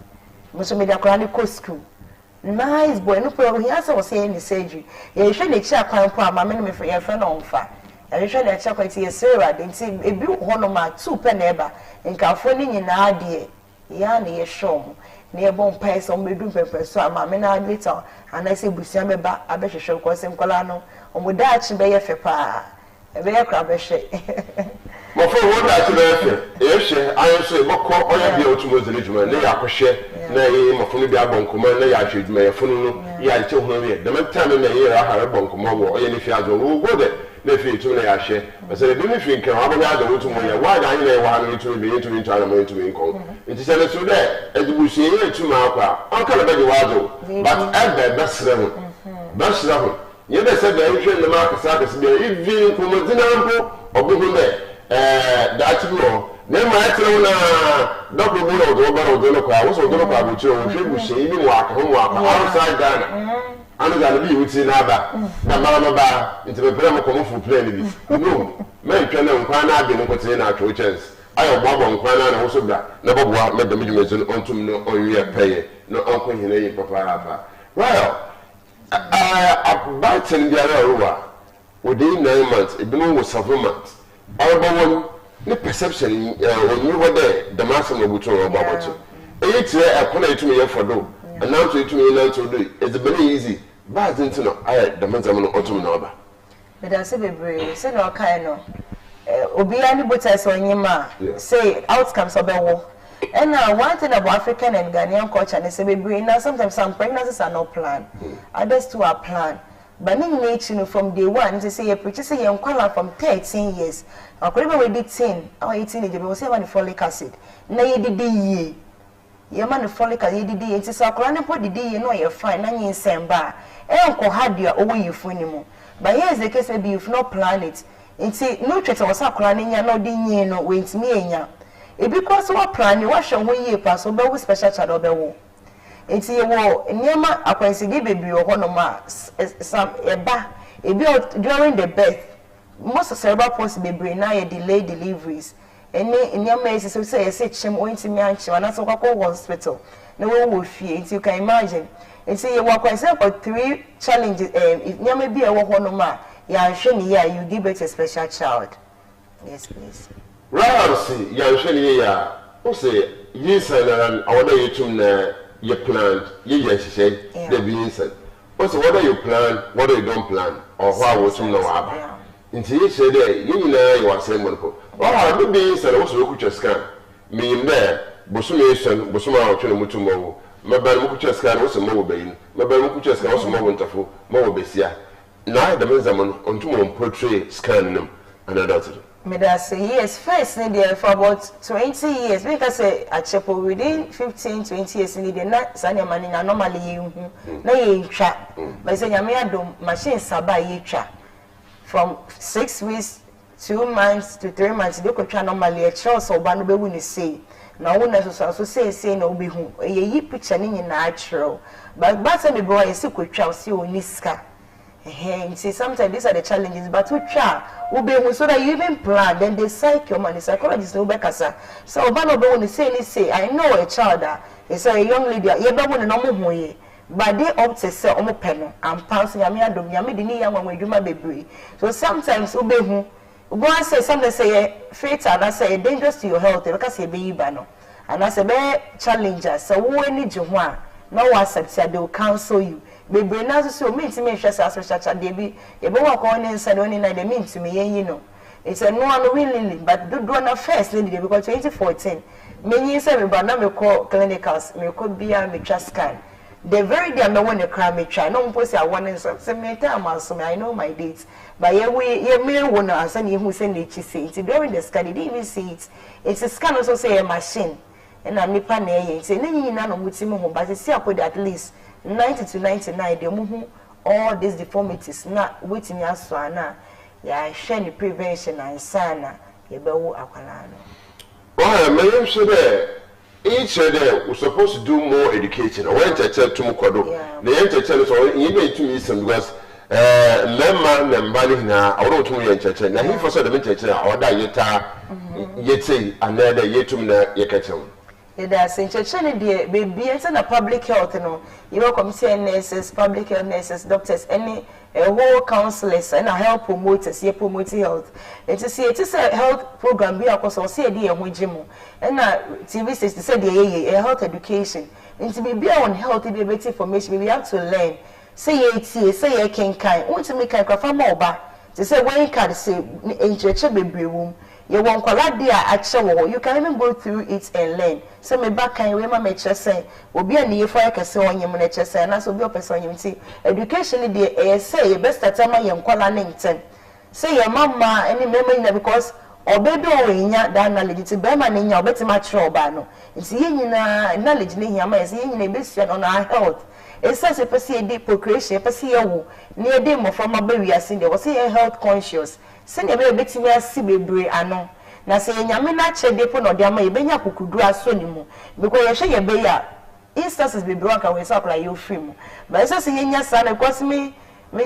mo so me da kwala ni ko school nice boy no problem he answer was saying the surgery ye hwe na chi akwan po ama me no me frɛ ye frɛ no onfa ye hwe na chi akwan ti ye sera de nti ebi ho no ma 2 pe na eba nkafo ni nyina de ya na ye hwom na ye bon pai so me du pepe so ama me na later and I say busia me ba abehwehwe ko se nkola no omo da chi be ye fe pa ebe ye kra behwe mo fo wo da chi be fe e hwe ayo so e bokọ oya bia otumo zeli juma ne ya kohwe na ye mo fo no bi abonkoma na ya hwe juma ye fo no ya che ho we de meta me na ye ra ha abonkoma wo oya ni fi azo wo go de na fi tu na ya hwe bese de mi fi nkan abo ya do otumo ye wa da ni na ye wa no tu bi tu tu ana mo tu nko nti se le so de edibusu ye tu ma akwa on kala be de wa do but ebe besre ho ye de se de hwe ne ma kasa kasa bi ivi nkomo dina mpo obuhu de that no ne ma etre na dokro bu no do ba do no kwa wo so do no kwa bu chi o hwe bu she ni mu aka ho aka outside Ghana anu ga bi wuti na ba na mama ba nti be pere mo ko mo fu plane bi no me ntwa na nkwa na ade no kote na atwo chance ayo bobo nkwa na wo so bra na boboa me de medwuma zo ontum no onwie peye no onko hine yi papa apa well about 10 biara ruwa within 9 months it been was 7 months Albawon, the perception when you were there, the master of Buton or Babato. It's a corner to me for do, and now to me now to do. It's very easy. But into no, I the Manzaman Autumn. But I say, baby, say no kind of Obiani Butas or Yima say outcomes of the war. And now, one thing about African and Ghanaian culture, and they say, baby, now sometimes some pregnancies are not planned, others too are planned. But in nature, from day one, they say, you're purchasing young color from 13 years. I could even wait 10 or 18 years, but say, folic acid. Now you did ye. Your man, folic acid, you did it. It's a crown and put the day, you know, you're fine, and you send bar. Uncle had your own you for anymore. But here's the case, maybe you've not planned it. And say, no trace was a crowning, you're not doing ye, no, wait me. It because what plan you wash your way pass over with special shadow the wall. It's a war, Nema, a coincident baby or one of Mars, some a bar, a built during the birth. Most of cerebral palsy baby now delayed deliveries. And in your maze, so say, I said, Shim went to me and she was not hospital. No one will fear it, you can imagine. And say, you walk myself for 3 challenges. If you may be a one of Mars, you give birth to a special child. Yes, please. Right, see, Yanshani, who say, yes, and I want you to you plan, yes, say, the being said. Also, what do you plan, what do you don't plan, or why was you know about? Until you say, you know, you are saying, oh, I do being said, also look at your scan. Me in there, Bosumation, Bosuma, Mutumo, my bad Mukucha scan was a mobile, my bad Mukucha scan was a more wonderful, more besia. Now the Menzaman on 2 portray scanning them and adultery. I say yes, first in there for about 20 years. Because I check within 15-20 years in the not Sanya money normally you no trap. But say do machine saba ye trap. From 6 weeks, 2 months to 3 months, they could try normally a child so ban be win say. Now one so say no be who. Ye picture in natural. But some boy is could try see on ska. See, sometimes these are the challenges, but we try. So that you even plan, then they psych your money. Psychologists will be kasa. So, when say, I know a child that is a young lady, you don't want to know but they opt to say, Omo Peno, and pass Yamia Dom, Yami, the young one with my baby. So sometimes, Ube who go and say, something say, fatal, and I say, dangerous to your health, because you be bano. And I say, be challenger. So, when need you want, no one said, they will counsel you. Baby, now so mean to me, just as such a baby. You walk on inside only night, they mean to me, you know. It's a no one willingly, but do one first, lady, because 2014. Many years, but now we call clinicals, we could be a scan. the very day I want to cry me try no one say I want to say me time I know my dates but yeah me want to answer you who send it say it during the scan didn't even see it it's a scan also say a machine and I'm nipa na eye say na nyina no muti mu ho but see at least 90 to 99 they mu all these deformities na waiting aso ana ya share the prevention and sana ye be wo akwala no well me sure that each day we're supposed to do more education. I went to tell to Mukodo. The entertainment so you need to meet some because lemma nambali na I don't to me entertain. Now he for the entertain order yeta yete another yetum na yekacham. Yeah, that's entertain the baby and public health no. You know community nurses, public health nurses, doctors, any whole counselors and health promoters, here promoting health. And to see it is a health program we are also see a dear Mujimu. And TV says to say the health education. And to be on health to be better information, we have to learn. Say it, say I can want to make a farm over. To say when you can say in church baby room. You won't call that dear actual. You can even go through it and learn. So me back can remember my chest say, will be a near for a castle on your miniature and that's will be a person you see. Education in the say best at time I am calling 10. Say your mama any memory because or baby or in ya that knowledge to bear man in your better mature bano. It's yin knowledge in your mind, yin a bit on our health. It says a per deep procreation, per se near them from a baby as in there was a health conscious. Send a baby to me as Sibi ano. Na say Yamina check depon or Dama, Benya Kukudu as Sonimu, because you share your bear. Instances be broken with up like you film. But I say, in your son, of course, me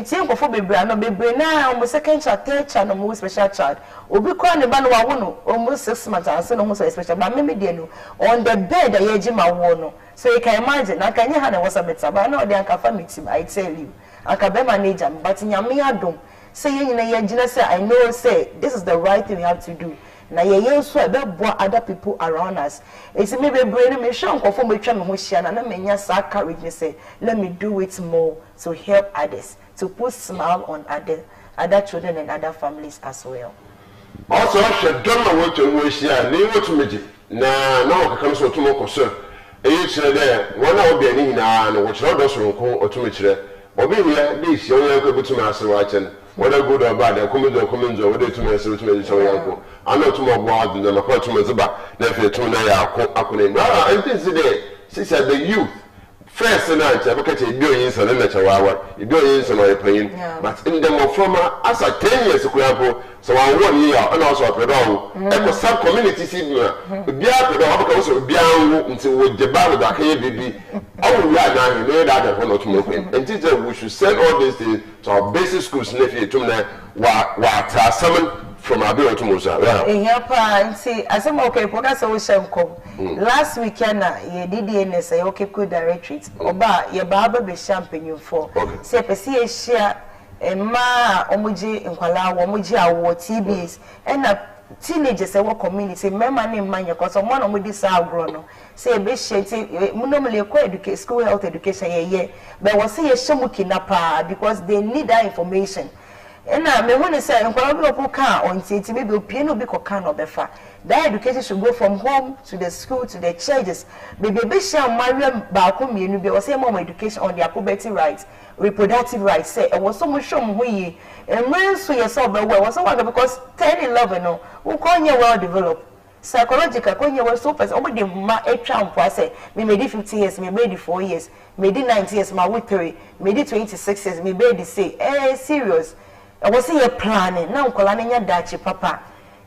think of baby, no baby now, almost second child, third child, no special child. Or be crying about one almost 6 months, and so almost a special, but maybe they know on the bed, I hear Jim Awono. So you can imagine, I can't have was a better, but I know they are family, I tell you. I can be manager, but in Yamia don't. Say say I know say this is the right thing we have to do. Now you so about other people around us. It's maybe brain me show for me try me and I may courage me say let me do it more to help others, to put smile on other children and other families as well. Also, I should don't know what to wish here. Name what to me. Na no can so to mo so. E chere there one hour be ani na no what not so nko otumichere. Obi here this you go to me as watching. Whether good or bad, comment or whether to me so to me so yanko. I know to more board than a part to me zuba. Never to na akune. No, I think today she said the youth first night I look at a billion and then a billion and my opinion. But in the more former as a 10 years ago, so I 1 year and also a pedal. And for some communities, also beyond until with the bar that can be. Oh, we are now know that one or two more. And teacher, we should send all these things to our basic schools, nephew, to me, what summon from our bill to Musa. And see, I said, okay, because I was come. Last weekend, you did DNS, I okay, good directory. Oba, your barber be champagne for. Say, a share. Ma omuji nkwala omuji awo TBs and teenagers e wo community member name man because someone omudi sa agro no say be sheti normally ko education school health education ye but was say shemu kinapa because they need that information and me when say nkwala bi opo kan on titi be opie no bi ko kan no befa that education should go from home to the school to the churches be share mariam ba ko mienu be was say more education on their puberty rights, reproductive rights. Say and was so much show me and when so yourself but was so wonder because 10 11 no who call you well developed psychological call you well so person over the ma e tramp say me made 50 years me made 4 years made 90 years my with 3 made 26 years me made say serious I was here planning now kola nya dachi papa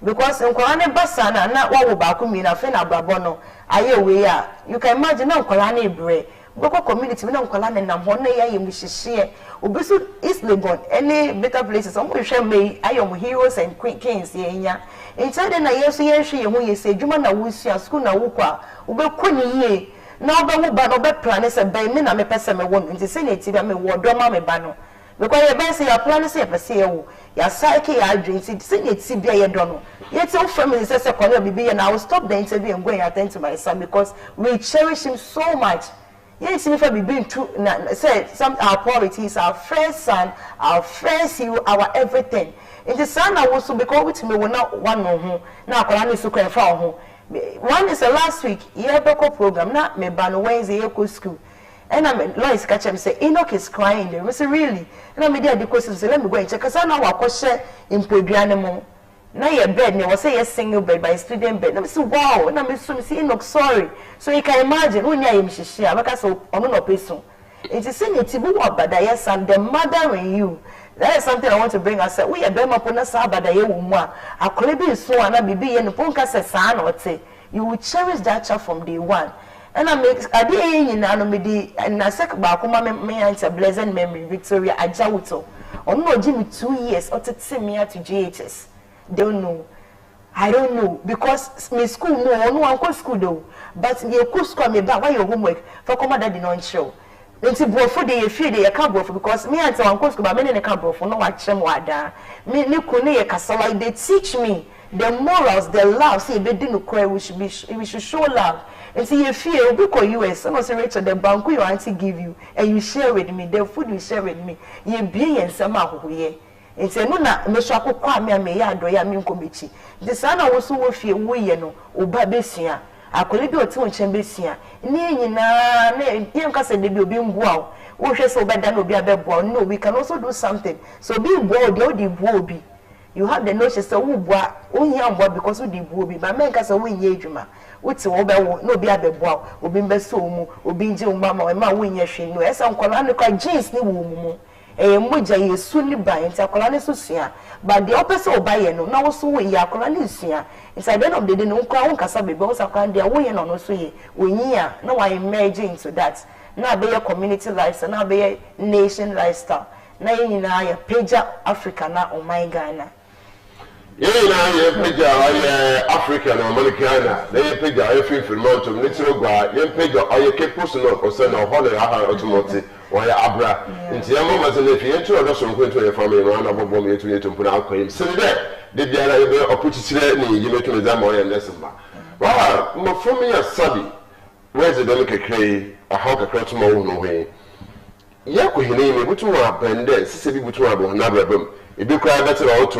because nkola ne basa na wa wo ba ko mi na fe na abrabono aye we ya you can imagine na nkola na ebre boko community na nkola ne nam ho na ya ye muhihie obisu East Legon any better places some we share me ayom heroes and kings ye nya inside na yeso ye hwe ye ho ye se dwuma na wusia school na wukwa obekọ ni ye na obewu ba no be plan se ben me na me pese me won nti se na ti ba me wo do ma me ba no because you ben say your plan say pese ye wo ya psyche ya dream se na ti bia ye do no yet your family say say call bibi and I will stop the interview and go and attend to my son because we cherish him so much. Yes, if we been to say some our priorities, our first son, our first hero, our everything. In the son I was to because with me will not one no home. Now I need to home. One is the last week year program, not me ban Wednesday school. And Lois catch him say Enoch is crying there. I say really? And I'm the question say let me go and check because I know what share in Podianimo. Now your bed, no, say a single bed by a student bed. I say wow, and I'm say Enoch sorry. So you can imagine when you share because so on no person. It is saying it's but yes, and the mother and you. That is something I want to bring us. We are bema pona sa bada ye umwa. Akole bi so ana bibi ye no ponka se sa na ote. You will cherish that child from day one. And I make ade yin na no me di na sek ba akoma me answer blessed memory Victoria Ajawuto. Ono no give me 2 years otete me to JHS. Don't know. I don't know because me school no ono anko school though. But ye could school me back why your homework for come that did not show. Nti brofo de ye fie de ye ka brofo because me anti wan school ba me ne ka brofo no wa kyem wada. Me ne ko ne ye kasala they teach me the morals, the love. See, we should show love. And see, you feel we call US. I'm also Rachel, the bank your auntie give you, and you share with me. The food you share with me. You be and somehow here. And say, no, na me shall call me and me ya do ya min committee. The son I was so fear we no, or babesia. I could be a 2 chambesia. Nay, na, young cousin, they be being wow. We shall so bad than will be a bad boy. No, we can also do something. So be bold, the be. You have the notion so who boy only young boy because we did booby, but men can say we yejuma. What's no be a boy, or be besomu, or be Joe Mamma, and my win yashin. No, as I'm calling jeans ni woman. A muja is soon by and Tacolanicia. But the opposite of Bayern, no, so we Yacolanicia. It's at the end of the day, no crown casabi, both are kind of way and on us. We near, no, I imagine to that. Now be a community lifestyle, now be a nation lifestyle. Now you know, Pager Africa now on my Ghana. Yeah, page African or Americana. They page I feel for month of little guy. You page or you keep posting up or send a holiday automotive or Abra. In the moment, if you enter a some going to your family, one of them to put out claim. So there, did the other or put it in you make to them or lesson. Well, for me, a study. Where's the delicate clay? A hawk across my own way. Yaku name, which one happened there? Sissy, which one about another room. If you cry better out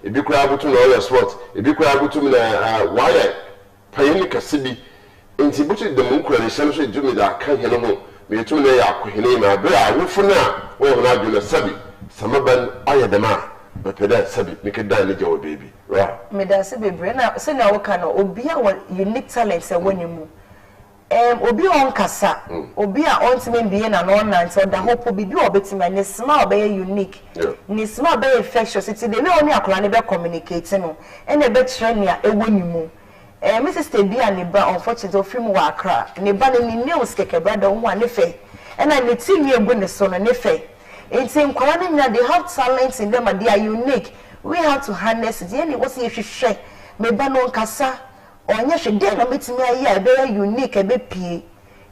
if you cry to know your sport, if you cry to me, wire, Payne Cassidy, in Tibuti, the moon credit, essentially do me that can't hear no more. Me to lay up with name, I bear, I will for now. Well, when I do a subby, some of them, I had the man, but for that subby, make a dime with your baby. Right. Me that's a baby, so now can be our unique talents and when you move. Obi on kasa obi a ontime be na no na nti da hopo bi o betima ne smile be unique ne smile be infectious it the way oni akola ne be communicate no ene be kire ne a ewonimu Mrs. Tebia ne ba unfortunately ofim wa Accra ne ba ne nails keke brother ho ne fe ena ne timi egu ne so no ne fe enti nkwala ne nya they have talents in them and they are unique we have to harness it ene was ye hwehwe me ba no kasa onye hwede na metimi ayi be unique be pie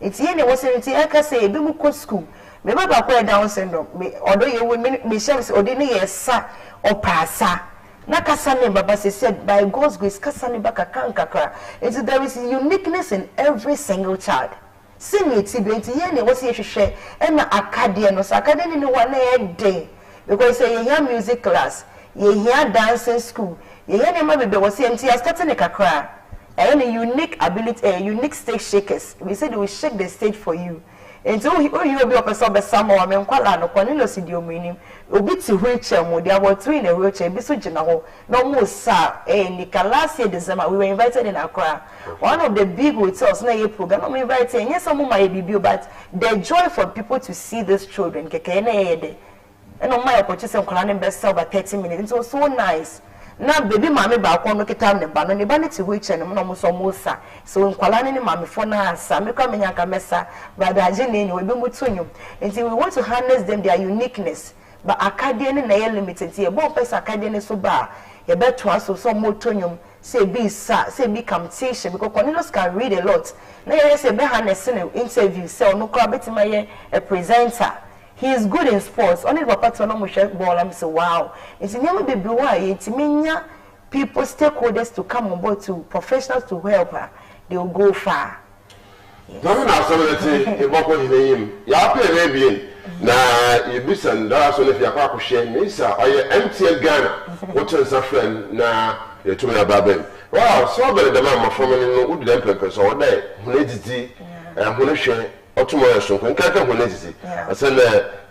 enti ye ne wo se enti aka say be mu ko school me ba ba ko down syndrome me odo ye we me shes odi ne ye sa opasa na kasa ne baba said by God's grace kasa ne ba kakra enti there is uniqueness in every single child sini ti be enti ye ne wo se hwehwe e na academy no so academy ne one e dey because say ye hear music class ye hear dancing school ye hear ne ma be wo se enti starting ne kakra and a unique ability, unique stage shakers. We said we shake the stage for you. And so you will be a person of some or men quite no Cornelius idiom meaning. Obi to wheelchair, they were 3 in a wheelchair, be so general. No more, sir. And last year December, we were invited in Accra. One of the big hotels, no program. I'm inviting, yes, some of my baby, but the joy for people to see these children, and on my opportunity, I'm best over 30 minutes. It was so nice. Na baby mama ba kwa no kita ne ba no ne ba ne ti wheelchair ne no so musa so nkwala ne mama fo na asa me kwa menya ka mesa but aje ne ni we be mutonyo until we want to harness them their uniqueness but academy na ye limited ye bo person academy so ba ye beto aso so mutonyo say be say be competition because Cornelius can read a lot na ye say be harness in interview say no kwa betima ye a presenter. He is good in sports. Only papa to no ball. I'm so wow. It's never be why it's many people, stakeholders to come on board to professionals to help her. They will go far. Don't know something about what you name. You are paying na you be send us if you are quite shame. Miss, are you MTN Ghana? What is a friend na you to me about them? Wow, so better the man from who did them purpose or day. Who needs it and who share. otumo so nkanka ho nesisi asa na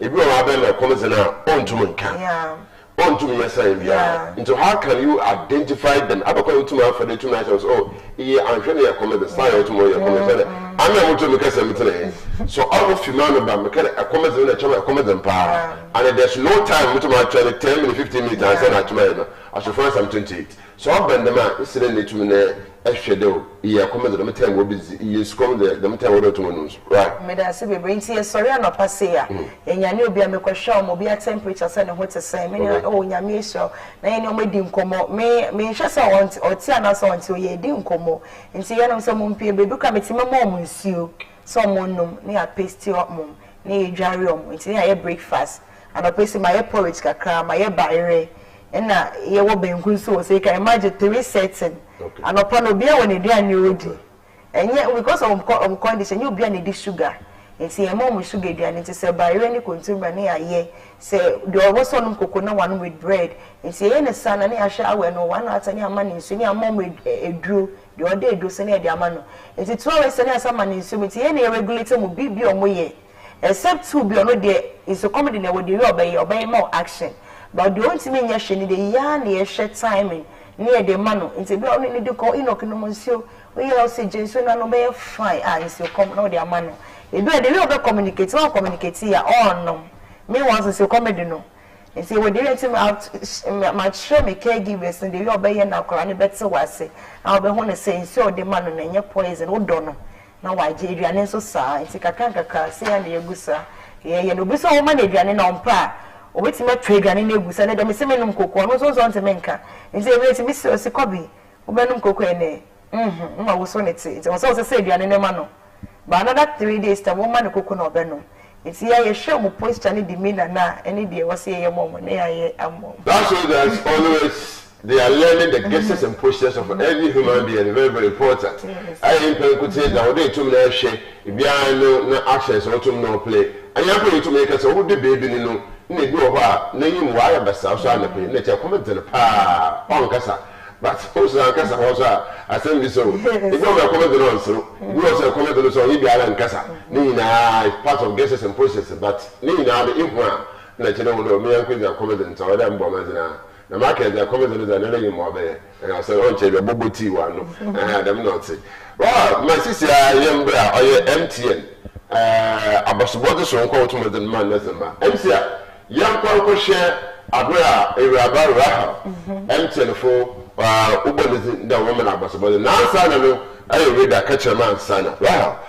ebi o aba na come na ontum nka ontum yesa bia into how can you identify them abakwa otum afa de otum na oh iye anhwe na come the sign otum ye come say ana otum kasa mitene so all of you man ba me kare come na chama come them pa and there's no time otum actually 10 minutes 15 minutes and say na chama na I should find some 28 so open them man is the netum na ehwedo iye come the time we busy iye come the time we otum no right me da se be bring tie sorry na pass ya enyane obi a me kwhwa mo obi a temperature say ne ho te say me o nyame so na ye ne o medi nkomo me hwe say oti ana so onti o ye di nkomo nti ye na so mo mpie bebi ka metima mo nsuo so mo num ne a paste o mo ne ye dware o mo nti ye breakfast and o paste my porridge kakra my bayre na ye wo benku nso so you can imagine 3 setting and upon obi a woni duane odi enye because of condition you be an di sugar nti e mom sugar duane nti se bayre ni consumer ne aye se de owo so no koko na one with bread nti ye ne sana ne ahwe awe no one atani ama ne nsu ne amom eduro de ode eduro se ne de ama no nti 2 hours ne asama ne nsu nti ye ne regulate mo bibi o mo ye except to be ono de is a comedy na we dey obey more action but the only thing me nya hwe ni de ya na ye hwe timing near the mano nti be ono ni de ko inoke no monsuo we ya oxygen so na no be fine nsi come no de amano e do de we obe communicate one communicate ya on no me once so comedy no nti we dey team out my share me caregivers and de we obe ye na akora ne betse wase a obe ho ne say nsi o de mano na nye poison wo do no na wa je aduane so saa nti kakaka se ya na yegusa ye no bi so wo ma na aduane na ompa obetima aduane na egusa na de me se menum kokko no so so ntemenka nti e be se o se kobi obenum kokko ene ma wo so neti nti wo so se aduane ne ma no but another 3 days ta wo ma ne kokko na obenum nti ya ye hwe mo posture ne demeanor na ene de wo se ye mom na ya ye amom that's why there's always they are learning the gestures and postures of every human being, very, very important. I think could say that they told me share no actions or to no play. And you have to make us all the baby no need no name wire but so I let you comment to the pa on Cassa. But also Cassa I send this so it's not comment on so you also comment on so he be Alan Cassa. Nina part of gestures and postures, but Nina the influence that you know me and Queen are commenting to other bombers now. The market they are coming to the another more there. And I said, oh, the bubble tea one. I'm not say. Well, my sister, Yambra, or your MTN. About the song called to the man, nothing. MCA, young Paul share Abra, Raha, MTN for Uber, the woman about the now, son, I read that catch a man, son. Well,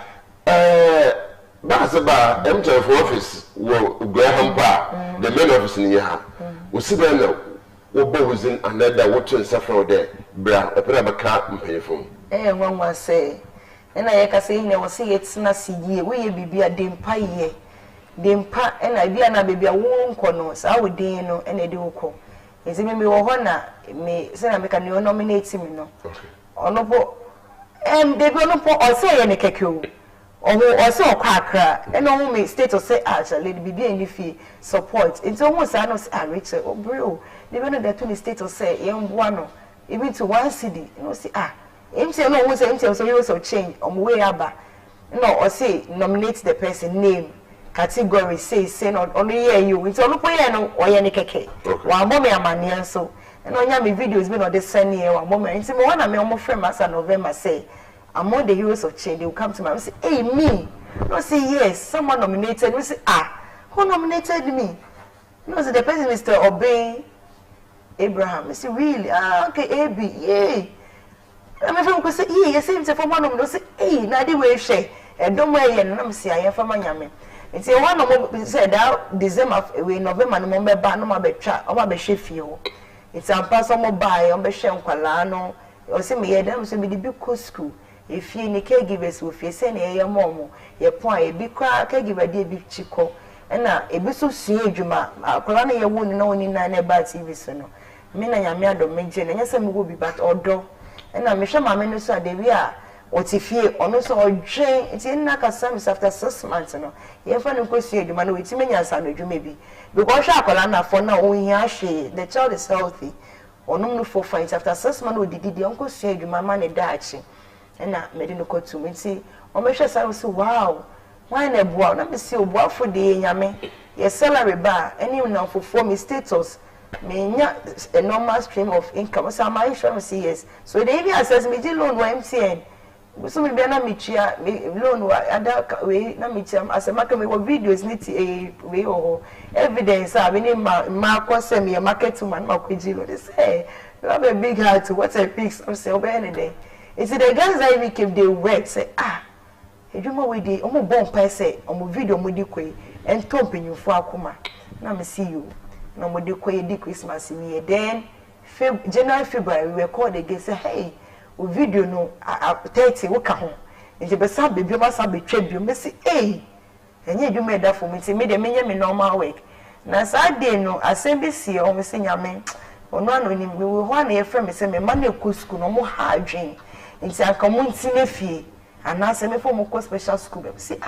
Basaba, MTN for office, Graham Bar, the main office in Yaha. We see them now. Obo was in another watching suffer there, bra, a prabaka, mpayfum. One was say, and I can say, never see it's not see ye, we be a dimpa ye. Dimpa, and I be an baby a womb corners, I would dino, and a duco. Is it me or honor, me, say I make a new nominate him, no. Honorable, and they go no or say any keku. Or so quacker, and only state or say, actually, be any fee support. It's almost I know, Richard, or brew. They went there to the state or say, young one, even to one city, you know, say, empty no was empty, so you also change on way up. No, or say, nominate the person name, category, say, not only you, it's all no or any cake. While mommy and man, so, and on your videos, been on the same year, one moment, and some one, I'm almost friend, as November say, among the heroes of change, they will come to me and say, hey, me. No, say, yes, someone nominated me, say, who nominated me? No, say, the person is to obey. Abraham, I say, really? Okay, AB, yay. And my friend could say, yeah, you see, it's for one of them, say, hey, now the way she, and don't worry, and I'm saying, I am from Miami. And say, one of them said, out December, November, and Mumbai, Banama, Betra, or my chef, you. It's a person buy on the Shem Qualano, or say, me, Adam, so be the big school. If you need caregivers, if you send a young your point, a big crack, caregiver, dear big chico, and now a bit so see you, ma, Colana, you wouldn't know in 9 about TV, so no. Mina yamia do meje na nyese me go bi but odo na me hwe mama no so ade wi a otifie ono so odwen enti na kasa mis after 6 months no ye fa no kosi adwuma no wetime nyansa no adwuma bi because hwe akola na for na ohia hwe the child is healthy ono no for fight after 6 months odidi de onko si adwuma ma ne daachi na me de no kotum enti o me hwe sa so wow why na boa na me see oboa for de nyame your salary bar any now for me status me a normal stream of income so my insurance yes so they even assess me the loan wa MTN so me be na me chia loan wa ada we na me chia as make me videos niti we o evidence abi ni ma consem your market man ma kwaji lo they say you have a big heart what I fix I'm say over any day it's the guys that even keep they work say edwuma we dey omo bon pa say omo video mo di koi en top penyufo akoma na me see you na mo di koi di Christmas we then January February we record again say hey o video no 30 wo ka ho nje be sa be ma sa be twa bi me say hey enye edwuma da for me say me dey menye me normal work na sa day no asem be see o me say nyame ono ano ni we ho na ye frame say me ma na ko school no mo ha adwen nti aka mo ntine fie ana se me for mo ko special school be say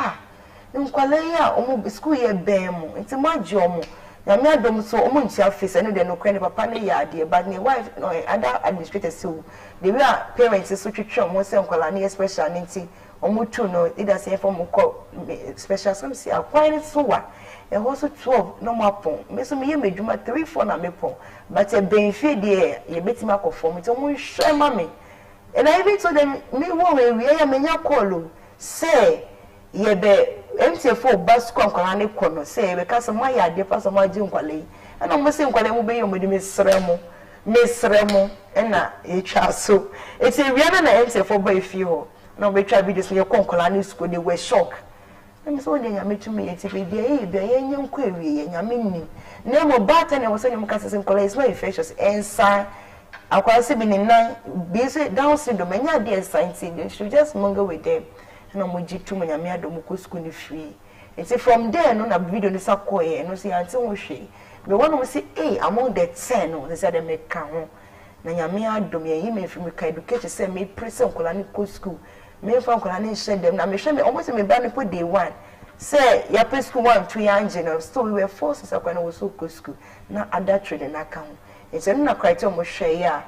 nkwale ya omo school ye ben mo nti mo age omo na me adom so omo ntia face ene de no kwen papa ne ya de but ne wife no other administrators so the way parents so twetwe mo se nkwala ne special nti omo tu no either say for mo ko special some say akwan so wa e ho so 12 no mo apon me so me ye medwuma 3-4 na me pon but e ben fie de ye betima ko form nti omo hwe ma me. And I even told them, me woman, we are many call say, ye be MTF bus conquerane corner, say, because of my idea, pass of my junquale. And I'm saying, what I will be with Miss Remo, and a child. So it's a Rihanna MTF by few. No, we try videos in your conquerane school, they were shocked. I'm so young, I made to me, it's a young query, and I mean, no more button, I was saying, because it's not infectious, and sign. I can't see in 9 busy Down syndrome, and yeah, dear science, you should just mingle with them. And I'm with you too many Miadomuku school free. It's from there, no, a video in the Sakoya, and no see until she. The one will say, hey, among the 10, they said, they make count. Nanyamia Domia, you may from education, send me present Colanico school. Me from Colani shed them. Now, me show me almost me banner put day 1. Say, your pay school 1, 2 years, so we were forced to when I was so good school. Now, at that trading account. It's a criteria mo share ya.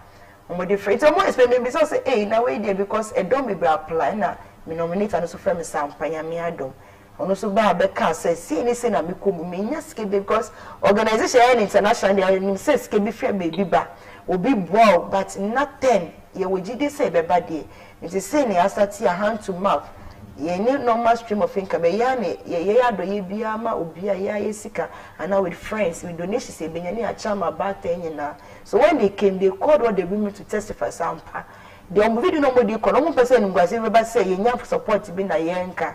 Mo different. It's more expensive because say, hey, now wait there because a dom be apply na me nominate and so friend me sampanya me adom. Ono so ba be ka say, see any say na me ko me nya ske because organization international they say ske be fair baby ba. Obi bow but nothing. Ye we gidi say be ba dey. It is say na start your hand to mouth. Ye need normal stream of income. Ya ne ye ado ye bia ma obi a ya yesika and now with friends with donations say benyani a chama about 10 na. So when they came they called all the women to testify sampa. The video no more dey call one person ngwase we ba say ye nya support be na yenka.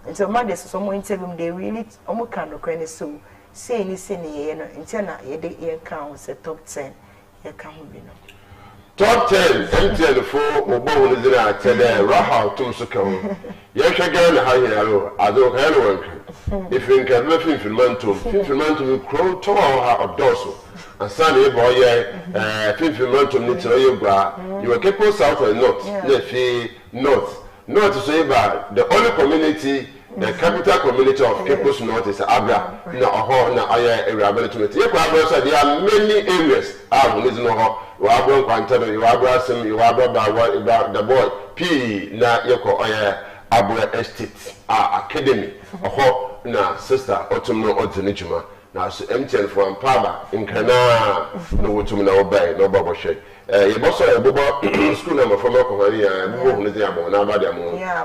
And so man there's some interview they really almost kind of credit so say ni ye no until na ye dey count say top 10 ye can be no. Top 10 MTN for Obo Nizina Tede Raha Tumsuko. Yashagain Hayaro, Ado Hanwan. If you can live in Filmantum, you crow to our dorsal. And Sunday boy, Filmantum needs to bra. You are kept south and north, Nefi north. Not to say about the only community, the capital community of Capos North is Abra. Now, I rehabilitate. There are many areas. You are born Quantano, you are Brassam, you are about the boy P. Na Yoko Abra Estate Academy. Na sister Otumno Otanichuma. Now, MTN for Ampaba in Kana, no Wotumina obey, no Baba Shay. You boss a Boba school number from Korea, and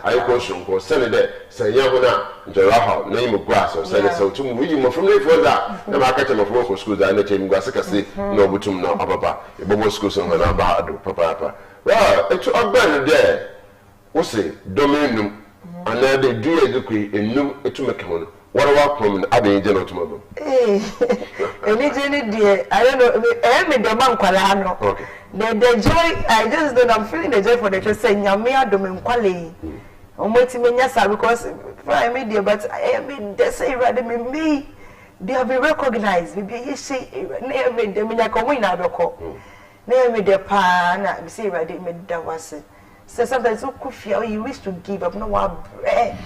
I go send it there, say Yamuna, Jaraha, name of grass, or send it so to me from there for that. The market of local schools, I let him Gasaka no Butum, no Papa, a Bobo school, and Abado, Papa. Well, it's a better there. What's it? Dominum, and now they do a decree in new to make one. What about from Abbey General tomorrow? Eh, dear, I don't know, I am in the man Qualano. Okay. The joy, I just don't, I'm feeling the joy for the just saying, Yamia Domin Quali. I'm waiting in Yasa because I made dear, but I mean, they say rather me, they have been recognized. Maybe you say, near me, the Minako win out of call. Near me, the pan, I say, rather made that was it. So sometimes so coffee, you wish to give up, no one bread.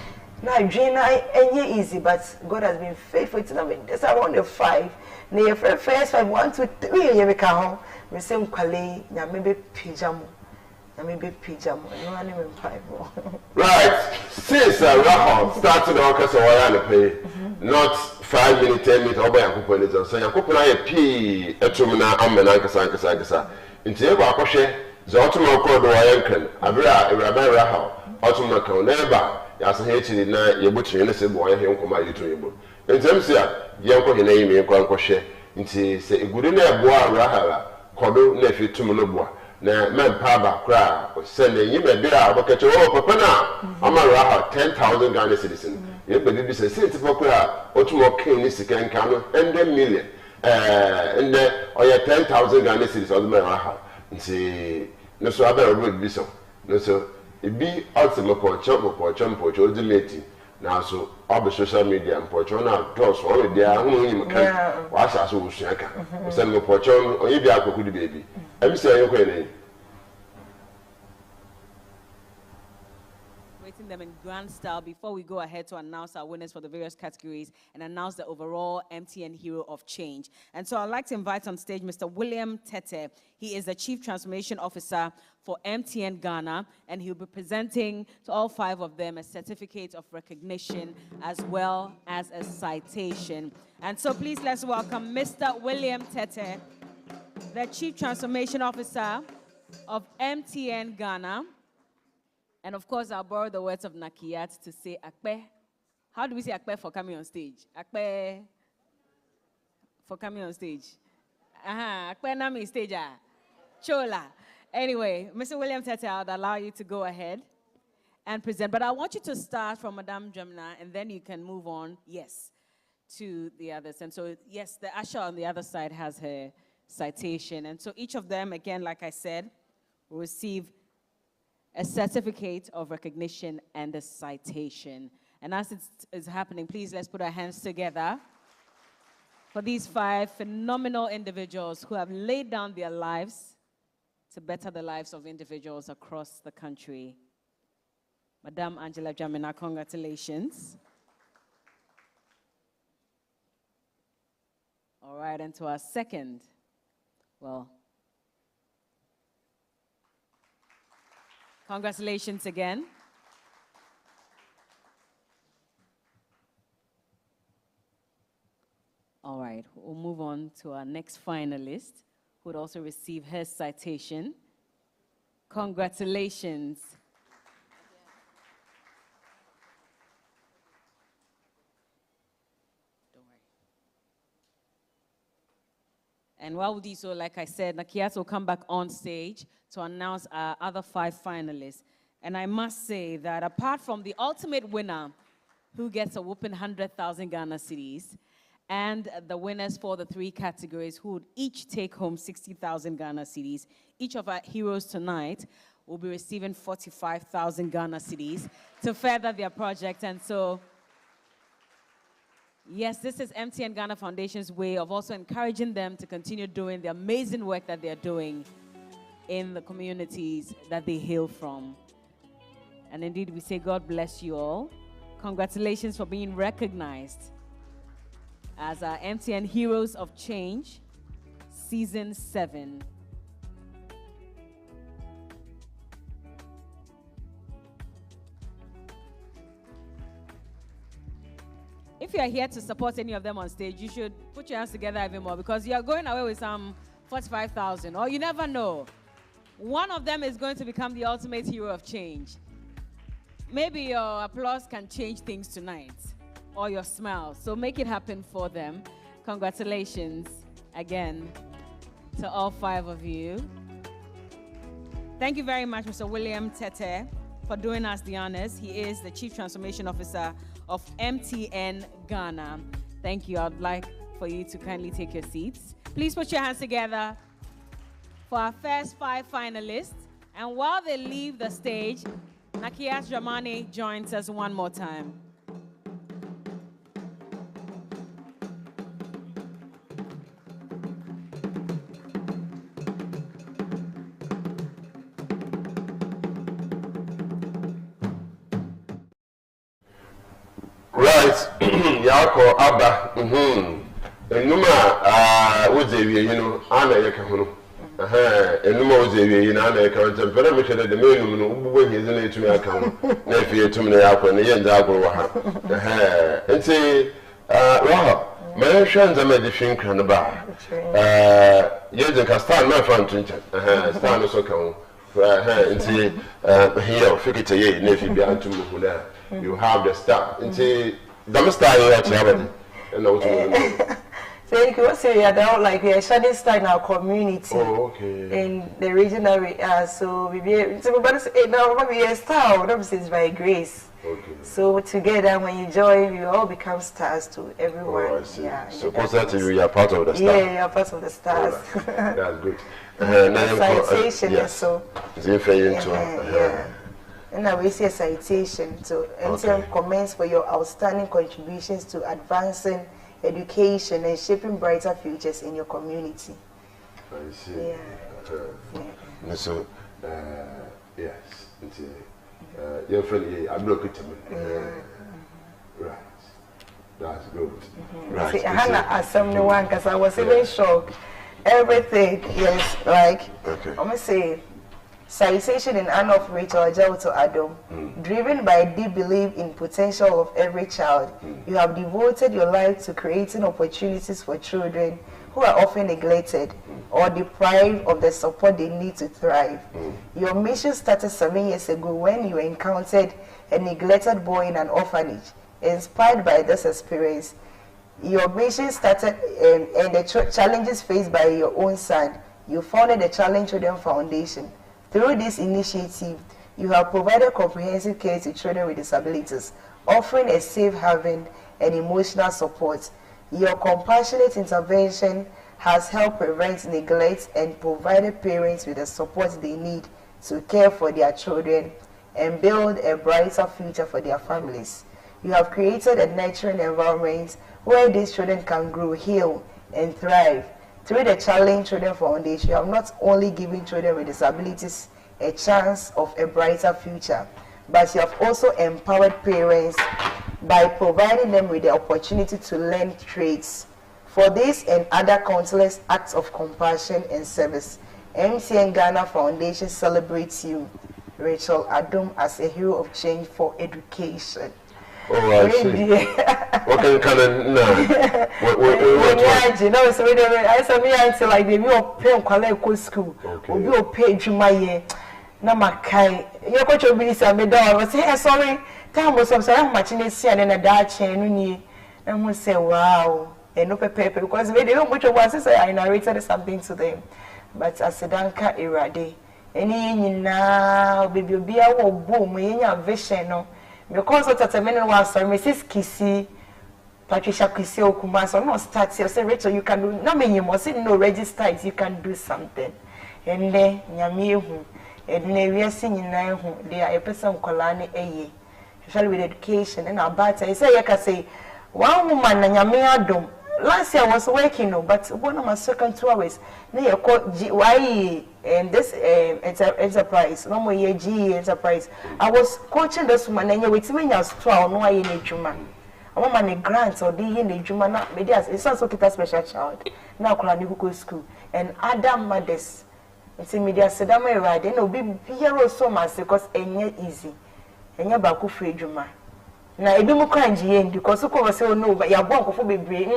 Now, Jane, ain't easy, but God has been faithful to me. That's around the 5. Near first 5, 1, 2, 3, you make a home. Me say, Kwale, ya maybe pijamo. na me be pijam no ane me mpaibo. Right, since Rahel started our case pay, not 5 minutes, 10 minutes, or by a couple of minutes, so you could put a P. Etumina Amananka. Into your Bakoshe, the Ottoman called the Wayankan, Abra, Rabbi Rahel, Ottoman Never, Yasahi, you butcher in the same boy, you come out to you. In terms of Yanko in name, you can't koshe, into say, good in a bois Rahala, Kodo, nephew to Mulubwa. Na men paba kra send you may be out but papa na ama raha 10,000 Ghana citizens you be be say since for kra otumo king ni sika nka no 100 million and oya 10,000 Ghana citizens o me raha nti no so abere road bi so no so e bi ultimate pocho ultimate na so obe social media pocho na toss o we dia hu ni meka wa sha so usua ka o send me pocho oyi bi akoku di baby waiting them in grand style before we go ahead to announce our winners for the various categories and announce the overall MTN Hero of Change. And so I'd like to invite on stage Mr. William Tete. He is the Chief Transformation Officer for MTN Ghana, and he'll be presenting to all 5 of them a certificate of recognition as well as a citation. And so please let's welcome Mr. William Tete, the Chief Transformation Officer of MTN Ghana. And of course, I'll borrow the words of Nakiat to say Akpe. How do we say Akpe for coming on stage? Akpe for coming on stage. Akpe nami stage. Chola. Anyway, Mr. William Tete, I would allow you to go ahead and present. But I want you to start from Madame Gemna, and then you can move on, yes, to the others. And so, yes, the usher on the other side has her citation. And so each of them, again, like I said, will receive a certificate of recognition and a citation. And as it is happening, please let's put our hands together for these 5 phenomenal individuals who have laid down their lives to better the lives of individuals across the country. Madame Angela Jamina, congratulations. All right, and to our second, well, congratulations again. All right, we'll move on to our next finalist, who would also receive her citation. Congratulations. Don't worry. And while we do so, like I said, Nakiat will come back on stage to announce our other 5 finalists. And I must say that apart from the ultimate winner, who gets a whooping 100,000 Ghana cedis, and the winners for the 3 categories, who would each take home 60,000 Ghana cedis, each of our heroes tonight will be receiving 45,000 Ghana cedis to further their project. And so, yes, this is MTN Ghana Foundation's way of also encouraging them to continue doing the amazing work that they're doing in the communities that they hail from. And indeed, we say God bless you all. Congratulations for being recognized as our MTN Heroes of Change, Season 7. If you are here to support any of them on stage, you should put your hands together even more, because you are going away with some 45,000, or you never know. One of them is going to become the ultimate hero of change. Maybe your applause can change things tonight, or your smile. So make it happen for them. Congratulations again to all 5 of you. Thank you very much, Mr. William Tete, for doing us the honors. He is the Chief Transformation Officer of MTN Ghana. Thank you. I'd like for you to kindly take your seats. Please put your hands together for our first 5 finalists. And while they leave the stage, Nakiat Jamani joins us one more time. Right, Yako Abba, Enuma, Uzevi, Anna Yakahuno. enuma ozewie na na ka ntem pere me hwede de menum no ububo hize na etumi aka ho na afie etumi na yakọ na yenza agoro ha nti raha me hwe nzama de hwinkra no ba yezen ka star na fa ntuncha star no so ka ho nti here fikite ye na fi bia ntum hu na you have the star nti dam star ye achi abadi na wotu. Thank you. What's it? Like we are shedding star in our community. Oh, okay. In the regional area, so we be now we are star. That is by grace. Okay. So together, when you join, we all become stars to everyone. Oh, I see. Yeah. So positively, you are part of the star. Yeah, you are part of the stars. Right. That's good. Citation, so. Yeah. And now we see a citation. So, MTN comments for your outstanding contributions to advancing education and shaping brighter futures in your community. I see. Yeah. So, yes. Your friend, I broke it to me. Right. That's good. Right. See, Hannah asked someone because I was even shocked. Everything, yes, like, I'm going to say, citation in honor of Rachel Ajaoto Adom, driven by a deep belief in potential of every child, you have devoted your life to creating opportunities for children who are often neglected or deprived of the support they need to thrive. Your mission started 7 years ago when you encountered a neglected boy in an orphanage. Inspired by this experience, your mission started and the challenges faced by your own son. You founded the Challenge Children Foundation. Through this initiative, you have provided comprehensive care to children with disabilities, offering a safe haven and emotional support. Your compassionate intervention has helped prevent neglect and provided parents with the support they need to care for their children and build a brighter future for their families. You have created a nurturing environment where these children can grow, heal, and thrive. Through the Challenge Children Foundation, you have not only given children with disabilities a chance of a brighter future, but you have also empowered parents by providing them with the opportunity to learn trades. For this and other countless acts of compassion and service, MTN Ghana Foundation celebrates you, Rachel Adom, as a hero of change for education. Oh, I see. What can no, so I saw me until like they will pay on college school. Or be paid to my year. Namakai, your coach will be some medal. I was say, sorry, time was some much in the sea and a Dutch and we say, wow, and no paper because they don't much of what I narrated something to them. But as a danka irade, any now, baby, be our boom, in your vision. Because at a minute was Mrs. Kissy, Patricia Kissy Okuma, so no start here. Say, Rachel, you can do no many more, no register, you can do something. And then, Yami, and then we are singing now, they are a person Kolani a ye, especially with education and about I say, I can say, one woman and Yami Adom. Last year I was working, but one of my second 2 hours, they are called GYE. And this enterprise, no more GE enterprise. I was coaching this woman, and you with me as strong, no, I in a Juma. I want my grants or the in a Juma, not medias. It's also a special child. Now, Kolanibuko school and Adam mothers. It's a media said, I'm a ride, and it'll be hero so much because it's easy. And you're back free Juma. Now, I don't know because you can say, no, but you're born for baby.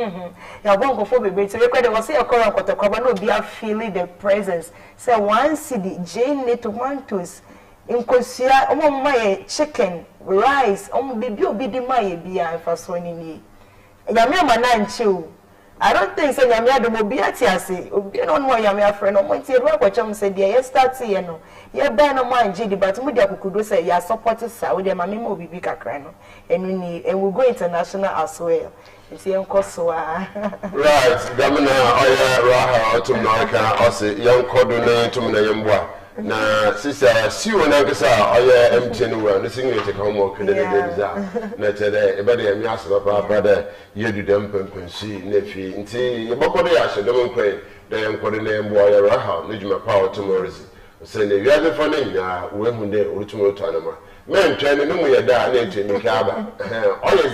You're born for baby. So, you can say, a corner of the cover, no, be a feeling the presence. So, one city, Jane, tomatoes, in Kosia, my chicken, rice, baby, be the my be for Sony. Yamia chew. I don't think so. Yamia the mobility, I say, you don't know Yamia friend, or my dear, what Chum said, yes, that's you know. Yeah, ban no mind, JD, but Mudia could say, yeah, supporters, with their mammy will be big a crano. And we'll go international as well. It's the uncle so. Right, Governor, Raha, to Marka, or say, young Cordon to Mayamba. Now, sister, see you on Ankasa, or MTN, listening to come work in the days. Nature, everybody, and yes, brother, you do them, see, nephew, and see, your body, I should don't pray. They am calling them boy, Raha, need my power tomorrow. Saying, you have the funny, when they ultimate tournament. Men training them with that nature in Kaba. All is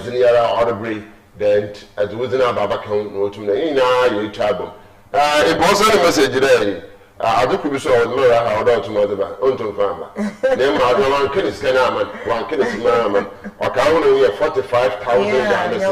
Ziniara, all the breed, then as within our Baba count, no to me, you trouble. It wasn't a message there. I do be so mirror how to mother unto farmer. Then one kid is Kanaman, one kid is Maraman, or Kawana 45,000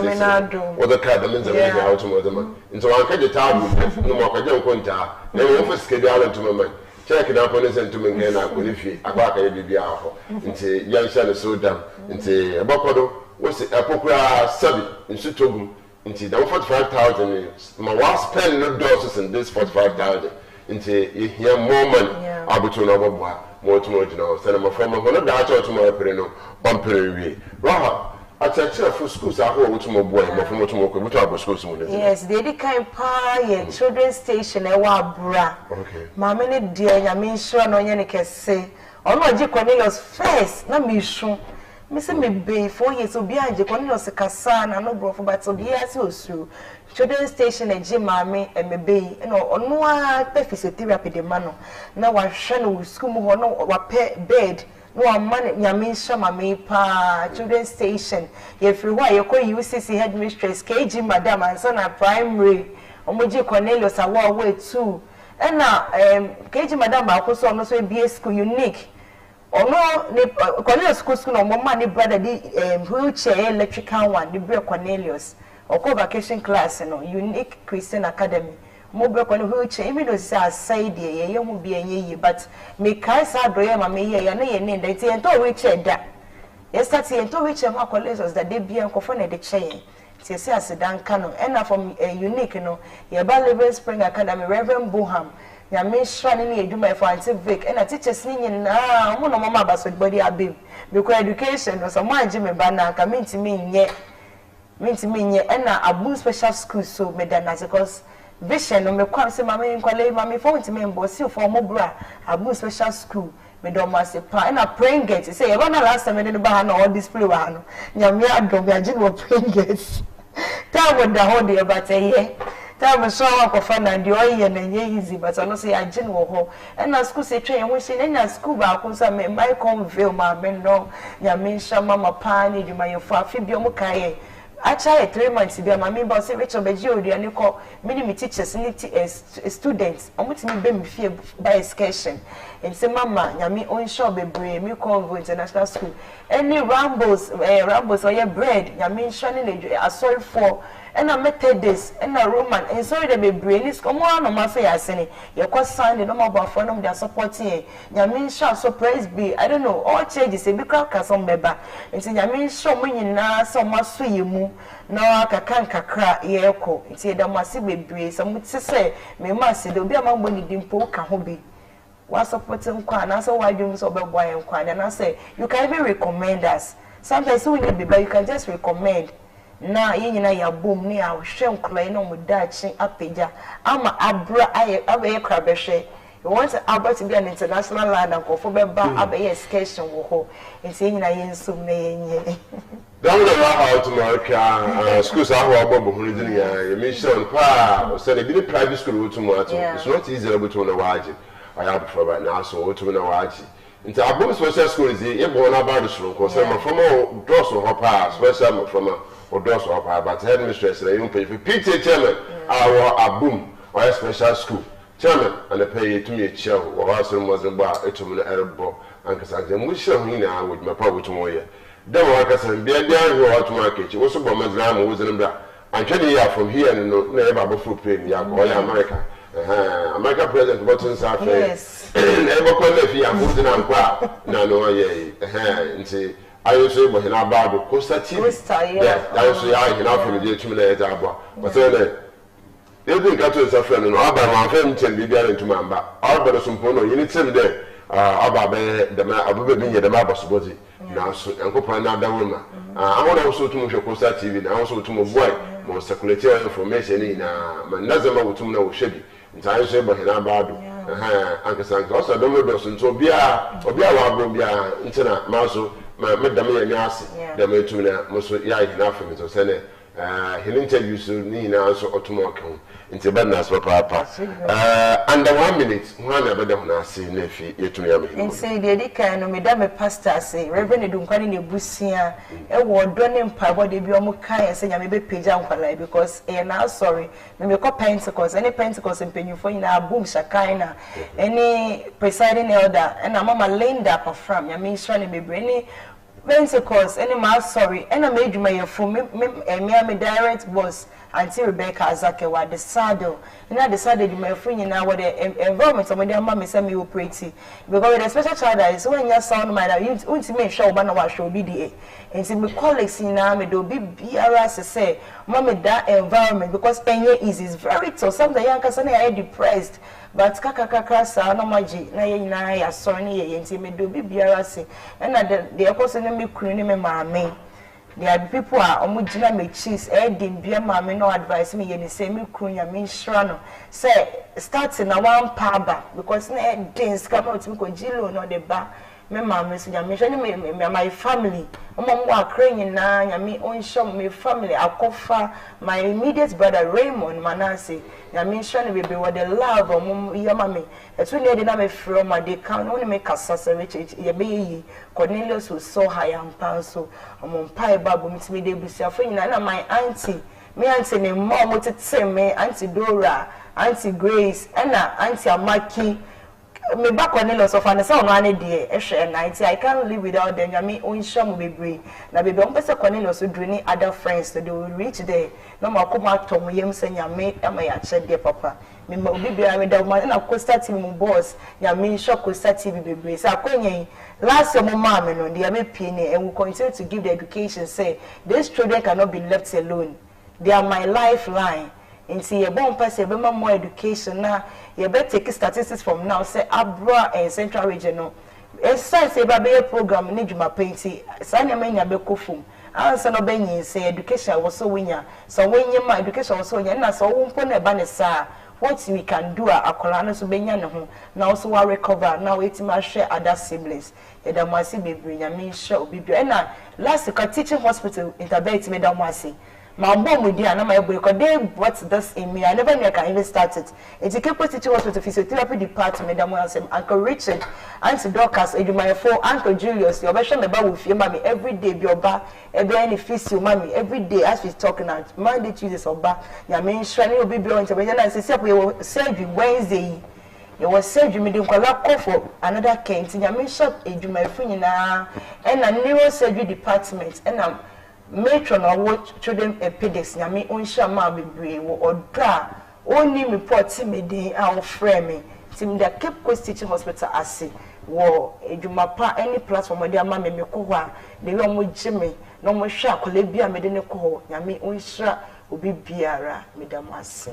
or the Cadamins of the automotive. And so I can tell no more Kajan Quinta, then we first schedule to my man. Check it up on his and to me again. I could if you a back a baby out into young son is so dumb into a Bocado was a Pokra Sabi in Sutogum into the 45,000. My last pen no doses in this 45,000. Into here more money. Abutuna Boba, more to know. Send my friend of one of the actual to my perino, on Perry. Raha, I tell for schools, I hold to my boy, more from what to schools. Yes, they did kind of children's station, a wabra. Okay. Mamma, dear, I mean, sure, no, you can say. Oh, no, J. Cornelius first, not me, sure. Missing me bay 4 years, so behind J. Cornelius, a cassan, and no broth, but so be as you so. Children's station and Jim Mammy and me bay, no, or no physiotherapy the mano. Now I shall school no or bed, no money, Yamisha Mammy pa children's station. If you why you call UCC headmistress, KG Madam and son at primary, Omoji Cornelius a war way too. And now KG Madam Bacoso also be a school unique. Or no, Cornelius school no more money brother the wheelchair electrical one, the Bray Cornelius. Or co-vacation class, unique Christian Academy. Mobile wheelchair, even though it's a side year, you will be a year, but make us a dream, and may and name that and to wheelchair that. Yes, that's the into which my colleagues that they be unconfirmed the chain. It's a sedan canon, and from a unique, your Living Spring Academy, Reverend Buham. Ya me shani do my fancy Vic, and a teacher singing now, one of my bass with body abib. Because education was a man Jimmy Banner coming to me yet. Means me and a boom special school so medana because vision no me kwam se mama nkwale mama phone to me mbosi for mobra a boom special school me do ma se pa na praying gate say e ba na last time me ba na all display wa no nyame adom ya je no praying gate ta wo da ho de ba te time so ko fa na de oye na nye easy but I no say agin wo ho and na school say train we say na school ba ko so me my convey ma me no nyame sha mama pa ni de ma yo fa fi bi o mo kai actually 3 months be my member say Rachel Beji Oduane ko minimum teachers ni students omuti me be me fie by excursion and say mama nyame on show bebre me convo international school any rambles or your bread nyame shani le asori for and I met this and a Roman and sorry they be brain is come on no say asene your course Sunday no more for them they are supporting nyame sha so praise be I don't know all changes e be crack some beba and say nyame sha mo nyina so maso yemu na aka kakra ye ko nti da mase bebre so mo say me ma se de obi amagbo ni dimpo ka ho bi wa supporting kwa na so why do so be boy kwa na say you can even recommend us sometimes we need be you can just recommend na yenyina ya boom ni a hwe nkrai no mudachi apeja ama abra aye krabehwe you want Albert to be an international land and go for beba abaye excursion wo ho nti yenyina yensum na yenye don't know how to America schools are how bobo hu ni ya mission pa so they be private school to mo it's not easy to na waji I have for right now so to na waji nti abom special school is e bo na ba do so ko say from doors ho pa special from or doors of our but headmistress and you pay for PTA chairman our abum or special school chairman and the pay to me a chair or also wasn't bar to me elbow and cause I we show me now with my power to more. Then I can be a damn who out to market. You also bought my gram was in the and 20 years from here and never before paying the America. America president buttons are yes. Never call if you are moving on qua. No, and say I also but in our Bible Costa yeah, that's why I can from the 2 minutes but then they didn't get to a friend and all by my friend can be there into my back. All but some pono, you need some there. About the man, I will be the Mabas body. Now, so Uncle Pana woman. I want also to move your Costa TV and also to my boy, more circulatory information in Manazama to know Shady. In time, say, but in our Bible. Uncle Sank also don't know those and so be a internet mouse. Madame Yasi, the Matuna, Mosu Yai, enough for me to send it. he interviews ni na so otumok nti ba na so papa under 1 minute ho na beda ho na ase na fi yetumi am hin nti de di kan no me da me pastor say Reverend Dunkwani ne busia e wo do ne mpabo de bi o mu kan say nyame be page ankwala because e na sorry me ko Pentecost any Pentecost mpenyufo nyina boom shakai na any presiding elder and mama Linda perform nyame nsra ne bebre ni Pentecost any ma sorry and I made my phone me direct boss Auntie Rebecca Azakewa the saddle and I decided my friend now what the environment somebody mama say me operate because with a special child that is when you sound my you to make sure man wa show be the and see my colleagues now me do be BRS say mama that environment because enye is very tough sometimes young person are depressed but kaka sa no maji na ye nyina ya sorry ne ye nti me do bi biara se and the person me kunu ne me maame there are people are omugina me cheese dim bia maame no advice me ye ni say me kunu ya me nshra no say starting na one paba because na dance come out me ko jilo no de ba me maame so ya me hwe ne my family omo mo akra nyina ya me onhom me family akofa my immediate brother Raymond Manase ya me hwe ne bebe with the love omo yama me etu ne de na me from my dey count no me kasa se ye be yi Cornelius was so high and pan so omo pai babu mitimi de busiafo nyina na my auntie me auntie ne mom tete me auntie Dora auntie Grace and auntie Amaki me back on the of an sound one day, and I can't live without them. I mean, on sham be brave. Now, baby, I'm person Cornelius to do any other friends that they will reach there. No more come out to me, saying, "Ya me, am I at dear papa?" Me be I with the man, and of course, starting my boss. Ya me shock with starting be brave. So, I last year, my mom and on the Ame penny, and will continue to give the education. Say, these children cannot be left alone. They are my lifeline. And see, a bomb person, more education now. You better take statistics from now, say Abra and Central Regional. It's say a program need my painting. Sanya menya bekofum. Answer no benny say education was so winner. So when my education was so winner, so won't put a banner, sir. What we can do at Akolana so benya no now so I recover now it's my share other siblings. Yeda masi be bring a me sure be and last teaching hospital intervene me da masi. My mom with dear, my boy, because they brought this in me. I never knew I can even start it. It's a keep teaching hospital physiotherapy department. Madam Wilson, Uncle Richard, Auntie Dorcas, my phone, Uncle Julius, your version about with your mommy every day. Be your bar, every any physio mommy every day as we talking out Monday, Tuesday, or bar. Your main shrine will be beyond intervention. I say, we will surgery Wednesday. You was surgery, me call for another case. Your main shop, my friend, and a neurosurgery department, and matron or what children pedics nyame onhia ma bebre wo odra oni report me dey our frame tim the Cape Coast Teaching Hospital ase wo edwuma pa any platform dey ama me ko ho a dey we mo gime no mo hwa akola bia me dey ne ko ho nyame onhia obi biara me da mo ase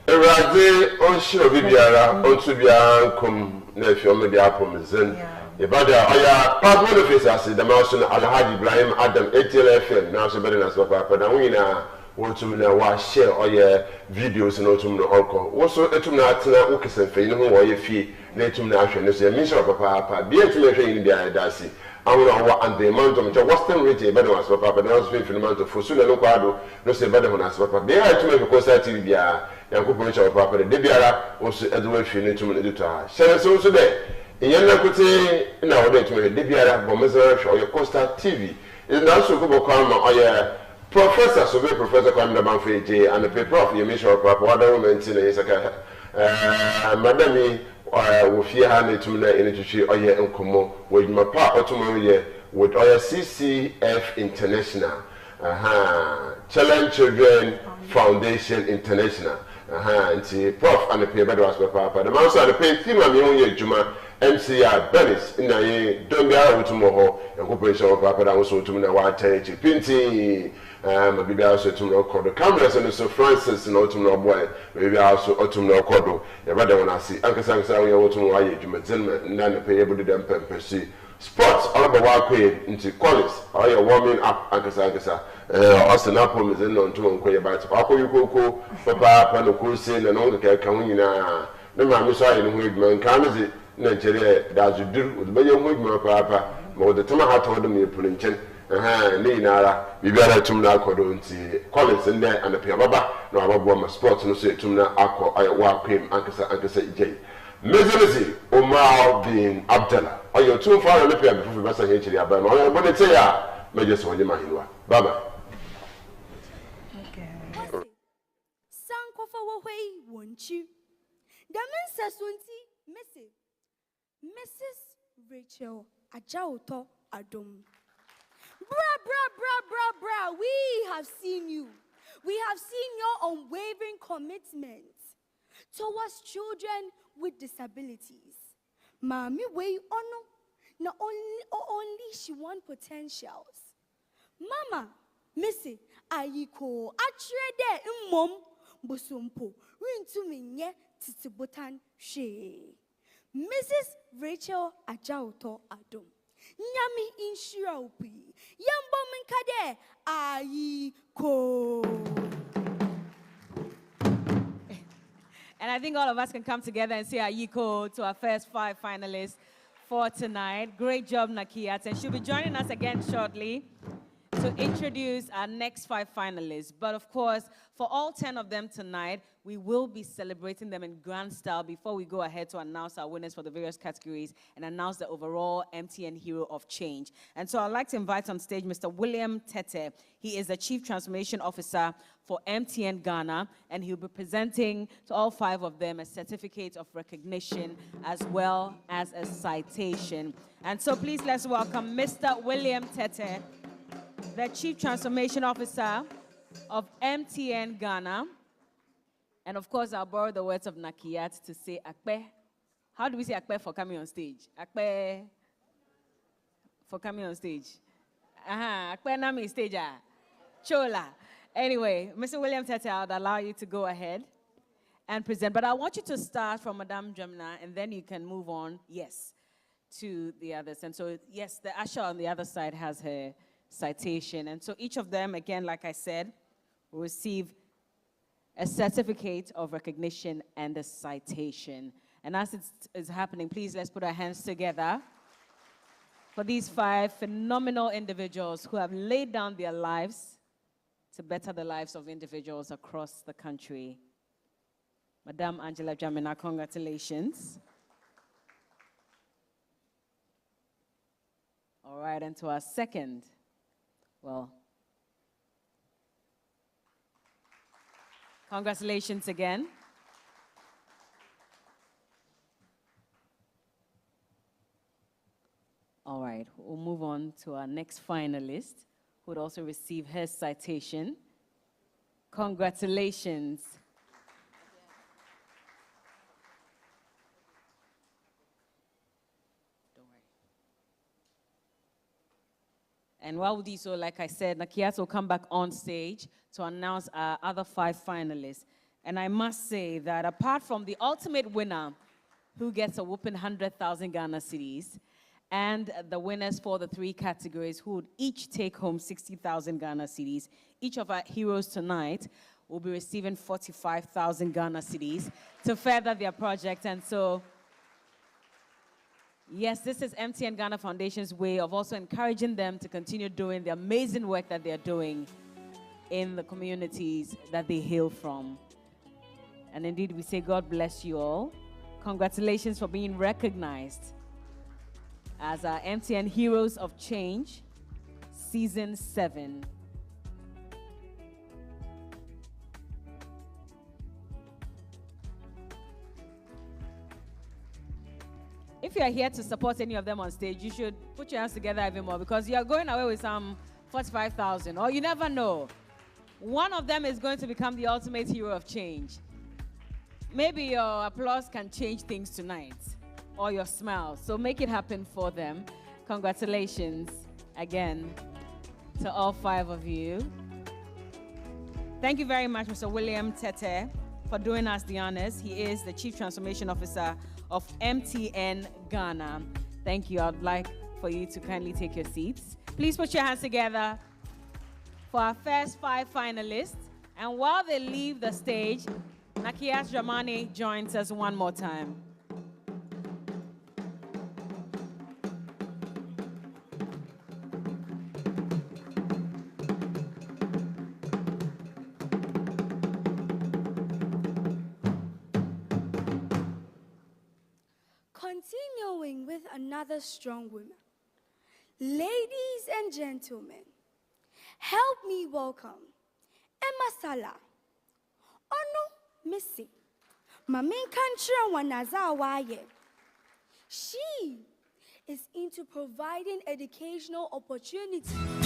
Erade onhia obi biara ontu bia nkom na afi o me dey apomzen Ibada oya part one of us as the mountain Alhaji Ibrahim Adam ATL FM now so better as papa na we na want to na wa share oya videos na otum no onko wo so etum na atena wo kesenfe ni ho wo ye fie na etum na ahwe no so me sure papa bi etum ehwe ni bia dasi awon wa and the amount of Western region better as papa na so fin amount of fosu na no kwado no se better ho na as papa bi etum ehwe ko sa TV bia yankopon sure papa de biara wo so edu ehwe ni etum na edu ta share so so de Yena kuti na wode tumi de biara bomeza hwe oye Costa TV is na so ko bokwa ma oye professor so be professor kwa mda banfe je and the prof you make sure proper other women tin na yesaka madami wo fie ha na tumi na ene twitwi oye nkomo wo djuma pa otomo ye with oye CCF International Challenge Children Foundation International nti prof and the paper was papa the man so the pay team am ye djuma MCR Benis ina ye don bia wutumo ho enkoperation papa da so tum na wa tachi pinti mabibia so tum na kodo camera so Francis na tum na boy mabibia so otum na kodo ye bada wona si ankasa ye wutum wa ye djuma zenma na ne pay ebudu dem pempesi sports all about wa pay nti college or you warming up ankasa Arsenal promise no nto nko ye ba ta akọ yikoko papa no kursi na no ka ka hunyina na ma mi so ayi no hu eduma nka no ze na chere da zudur o be ye hu eduma papa ma o de tama ha to do me pulinchen ne nyinara bibiara tum na akodo nti Collins nne anapia baba na ababo ma sport no so tum na akọ wa kwem ankasa ije mezemezi Omar bin Abdallah oyo tun fa na pia bifu basa he chiri aba no oyo bonete ya meje so nyima hinwa baba sankofa wo hwei wonchi the mensa sunti Mrs. Rachel Ajauto Adom. Bra, we have seen you. We have seen your unwavering commitment towards children with disabilities. Mami, we ono not only she want potentials. Mama, Missy, ayiko atrede mom bosompo rintu minye titibotan she. Mrs. Rachel Ajauto Adom. Nyami inshira upi. Yambo minkade ayiko. And I think all of us can come together and say ayiko to our first 5 finalists for tonight. Great job, Nakiat. And she'll be joining us again shortly to introduce our next 5 finalists. But of course, for all 10 of them tonight, we will be celebrating them in grand style before we go ahead to announce our winners for the various categories and announce the overall MTN Hero of Change. And so I'd like to invite on stage Mr. William Tete. He is the Chief Transformation Officer for MTN Ghana, and he'll be presenting to all 5 of them a certificate of recognition as well as a citation. And so please let's welcome Mr. William Tete, the Chief Transformation Officer of MTN Ghana. And of course, I'll borrow the words of Nakiat to say akpe. How do we say akpe for coming on stage? Akpe for coming on stage. Akpe nami stage. Chola. Anyway, Mr. William Tete, I would allow you to go ahead and present. But I want you to start from Madame Jamina, and then you can move on, to the others. And so, yes, the usher on the other side has her citation. And so each of them, again, like I said, will receive a certificate of recognition and a citation. And as it is happening, please let's put our hands together for these 5 phenomenal individuals who have laid down their lives to better the lives of individuals across the country. Madame Angela Jamina, congratulations. All right, and to our second, congratulations again. All right, we'll move on to our next finalist, who would also receive her citation. Congratulations. Don't worry. And while we do so, like I said, Nakiat will come back on stage to announce our other 5 finalists. And I must say that apart from the ultimate winner, who gets a whooping 100,000 Ghana cedis, and the winners for the 3 categories, who would each take home 60,000 Ghana cedis, each of our heroes tonight will be receiving 45,000 Ghana cedis to further their project. And so, yes, this is MTN Ghana Foundation's way of also encouraging them to continue doing the amazing work that they're doing in the communities that they hail from. And indeed, we say God bless you all. Congratulations for being recognized as our MTN Heroes of Change, Season 7. If you are here to support any of them on stage, you should put your hands together even more, because you are going away with some 45,000, or you never know. One of them is going to become the ultimate hero of change. Maybe your applause can change things tonight, or your smile. So make it happen for them. Congratulations again to all 5 of you. Thank you very much, Mr. William Tete, for doing us the honors. He is the Chief Transformation Officer of MTN Ghana. Thank you. I'd like for you to kindly take your seats. Please put your hands together for our first 5 finalists. And while they leave the stage, Nakiat Jamani joins us one more time. Continuing with another strong woman. Ladies and gentlemen, help me welcome Emma Salah. Ono Missy. Mamin Kanchira Wanazawaye. She is into providing educational opportunities